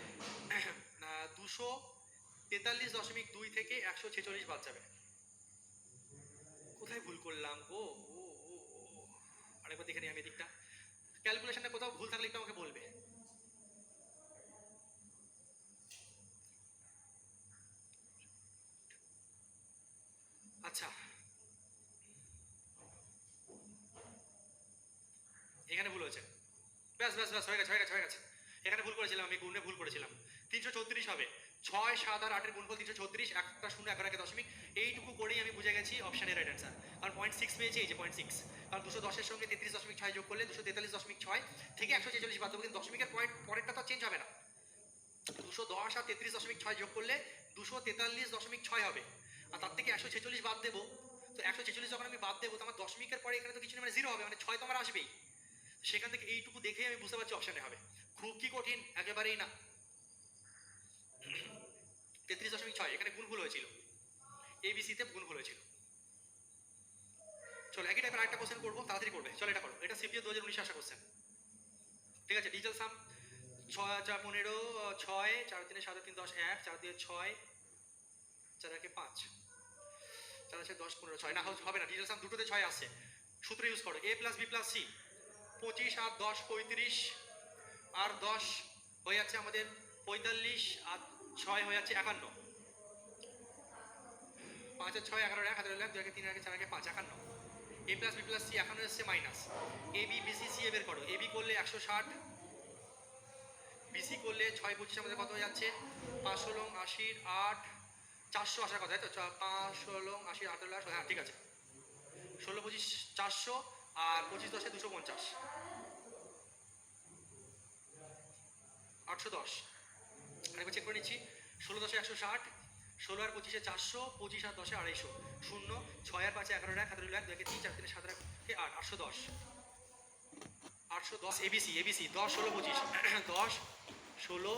Speaker 1: 243.2 থেকে 146 বাদ যাবে কোথায় ভুল করলাম ও ও ও ও আরেকবার দেখে নিই আমি এদিকটা ক্যালকুলেশনটা কোথাও ভুল থাকলে একটু আমাকে বলবে আচ্ছা এখানে ভুল হয়েছে ব্যাস ব্যাস ব্যাস হয়ে গেছে হয়ে গেছে হয়ে গেছে এখানে ভুল করেছিলাম আমি গুণে ভুল করেছিলাম 334 হবে 6 7 আর 8 এর গুণফল 334 একটা শূন্য একের আগে দশমিক এইটুকু করেই আমি বুঝে গেছি অপশানের রাইট অ্যান্সার কারণ 0.6 পেয়েছি এই যে 0.6 কারণ 210 এর সঙ্গে 33.6 যোগ করলে 243.6 থেকে 146 বাদ দেবো কিন্তু দশমিকের পয়েন্ট পরেরটা তো চেঞ্জ হবে না 210 আর 33.6 যোগ করলে 243.6 হবে আর তার থেকে 146 বাদ দেবো তো 146 যখন আমি বাদ দেবো তো আমার দশমিকের পরে এখানে তো কিছু মানে জিরো হবে মানে 6 তো আমার আসবেই সেখান থেকে এইটুকু দেখেই আমি বুঝতে পারছি অপশানে হবে খুব কি কঠিন একেবারেই না 33.6 এখানে গুণ ভুল হয়েছিল এবিসিতে গুণ ভুল হয়েছিল চলো একই টাইপের আরেকটা কোশ্চেন করবো তাড়াতাড়ি করবে চলো এটা করো এটা সিপিও 2019 আসা কোশ্চেন ঠিক আছে ডিজিটাল সাম 6 4 15 6 4 3 7 3 10 1 4 2 6 4 1 5 4 আছে 10 15 6 না হবে না ডিজিটাল সাম দুটোতে 6 আসছে সূত্র ইউজ করো a plus B plus C 25 আর 10 35 আর 10 হয়ে যাচ্ছে আমাদের 45 আর 6 হয়ে যাচ্ছে 51 5 আর 6 11 1 হাতে রইলাম 2 3 4 5 51 a plus B plus C এখনো এসছে minus A B BC C A বের করো এ বি করলে 160 বিসি করলে 6 25 আমাদের কত হয়ে যাচ্ছে 5 16 80 8 400 আসার কথা তাই তো 5 16 80 8 হ্যাঁ ঠিক আছে 16 25 400 আর 25 10 250 810 আরেকবার চেক করে নিচ্ছি 16 10 160 16 আর 25 400 25 আর 10 250 শূন্য 6 আর 5 11 1 হাতে রইল 1 2 3 4 3 7 8 810 810 এবিসি এবিসি 10 16 25 10 16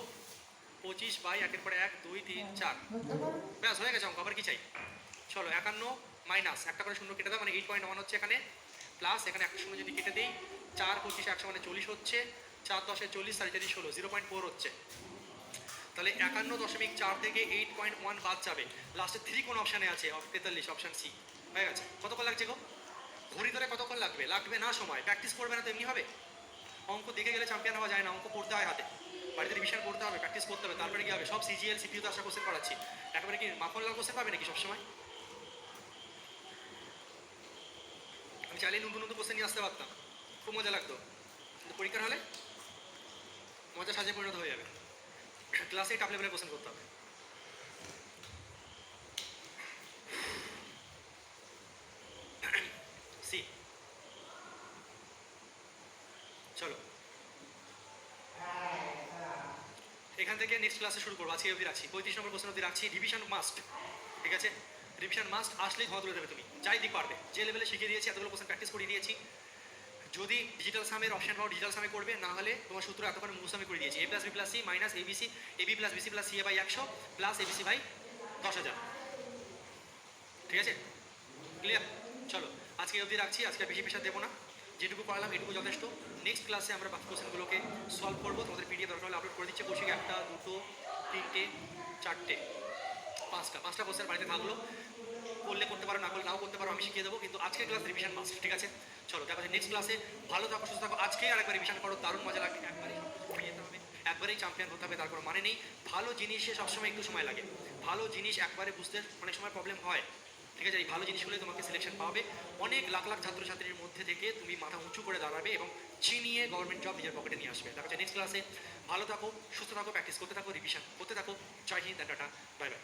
Speaker 1: 25 বাই একের পরে 1 2 3 4 ব্যাস হয়ে গেছে অঙ্ক আবার কি চাই চলো 51 মাইনাস একটা করে শূন্য কেটে দাও মানে 8.1 হচ্ছে এখানে প্লাস এখানে একটা শূন্য যদি কেটে দিই 4 25 100 মানে 40 হচ্ছে 4 10 40 4 4 16 0.4 হচ্ছে তাহলে 51.4 থেকে 8.1 বাদ যাবে লাস্টে 3 কোন অপশানে আছে 43 অপশান সি হয়ে গেছে কতক্ষণ লাগছে গো ঘড়ি ধরে কতক্ষণ লাগবে লাগবে না সময় প্র্যাকটিস করবে না তো এমনি হবে অঙ্ক দেখে গেলে চ্যাম্পিয়ন হওয়া যায় না অঙ্ক করতে হয় হাতে বাড়িতে রিভিশন করতে হবে প্র্যাকটিস করতে হবে তারপরে কি হবে সব সিজিএল সিপিইউতে আসা কোশ্চেন করাচ্ছি একেবারে কি মাখন লাল কোশ্চেন পাবে নাকি সবসময় আমি চাইলে নতুন নতুন কোশ্চেন নিয়ে আসতে পারতাম খুব মজা লাগতো কিন্তু পরীক্ষার হলে মজা সাজে পরিণত হয়ে যাবে ক্লাসে টপ লেভেলের কোশ্চেন করতে হবে সি চলো এখান থেকে নেক্সট ক্লাসে শুরু করবো আজকে অবধি রাখছি 35 নম্বর কোশ্চেন অবধি রাখছি ডিভিশন মাস্ট ঠিক আছে? রিভিশন মাস্ট, আসলেই ধোঁয়া তুলে দেবে তুমি, যাই দিক পারবে। যে লেভেলে শিখিয়ে দিয়েছি, এতগুলো কোশ্চেন প্র্যাকটিস করিয়ে দিয়েছি। যদি ডিজিটাল সামের অপশন পাও ডিজিটাল সামে করবে, না হলে তোমার সূত্র এতক্ষণ মুখস্থ আমি করে দিয়েছি। A plus B plus C minus ABC, AB plus BC plus C A by 100 plus ABC by 10,000। ঠিক আছে, ক্লিয়ার? চলো আজকে অবধি রাখছি, আজকে বেশি প্রেশার দেবো না, যেটুকু পারলাম এটুকু যথেষ্ট। নেক্সট ক্লাসে আমরা বাকি কোশ্চেনগুলোকে সলভ করবো। তোমাদের পিডিএফ দরকার হলে আপলোড করে দিচ্ছে কৌশিক। 1, 2, 3, 4, 5টা কোশ্চেন বাড়িতে থাকলো, করলে করতে পারো, না করলে নাও করতে পারো, আমি শিখিয়ে দেবো। কিন্তু আজকের ক্লাস রিভিশন মাস্ট, ঠিক আছে? চলো দেখা যাচ্ছে নেক্সট ক্লাসে। ভালো থাকো, সুস্থ থাকো। আজকে আরেকবার রিভিশন করো, দারুণ মজা লাগবে। একবারেই সব কিছু শিখে যেতে হবে, একবারেই চ্যাম্পিয়ন হতে হবে, তার কোনো মানে নেই। ভালো জিনিসে সবসময় একটু সময় লাগে, ভালো জিনিস একবারে বুঝতে অনেক সময় প্রবলেম হয়। ঠিক আছে, এই ভালো জিনিসগুলোই তোমাকে সিলেকশন পাবে। অনেক লাখ লাখ ছাত্রছাত্রীর মধ্যে থেকে তুমি মাথা উঁচু করে দাঁড়াবে এবং চিনিয়ে গভর্নমেন্ট জব নিজের পকেটে নিয়ে আসবে। দেখা যাচ্ছে নেক্সট ক্লাসে। ভালো থাকো, সুস্থ থাকো, প্র্যাকটিস করতে থাকো, রিভিশন করতে থাকো। জয় হিন্দ, টাটা, বাই বাই।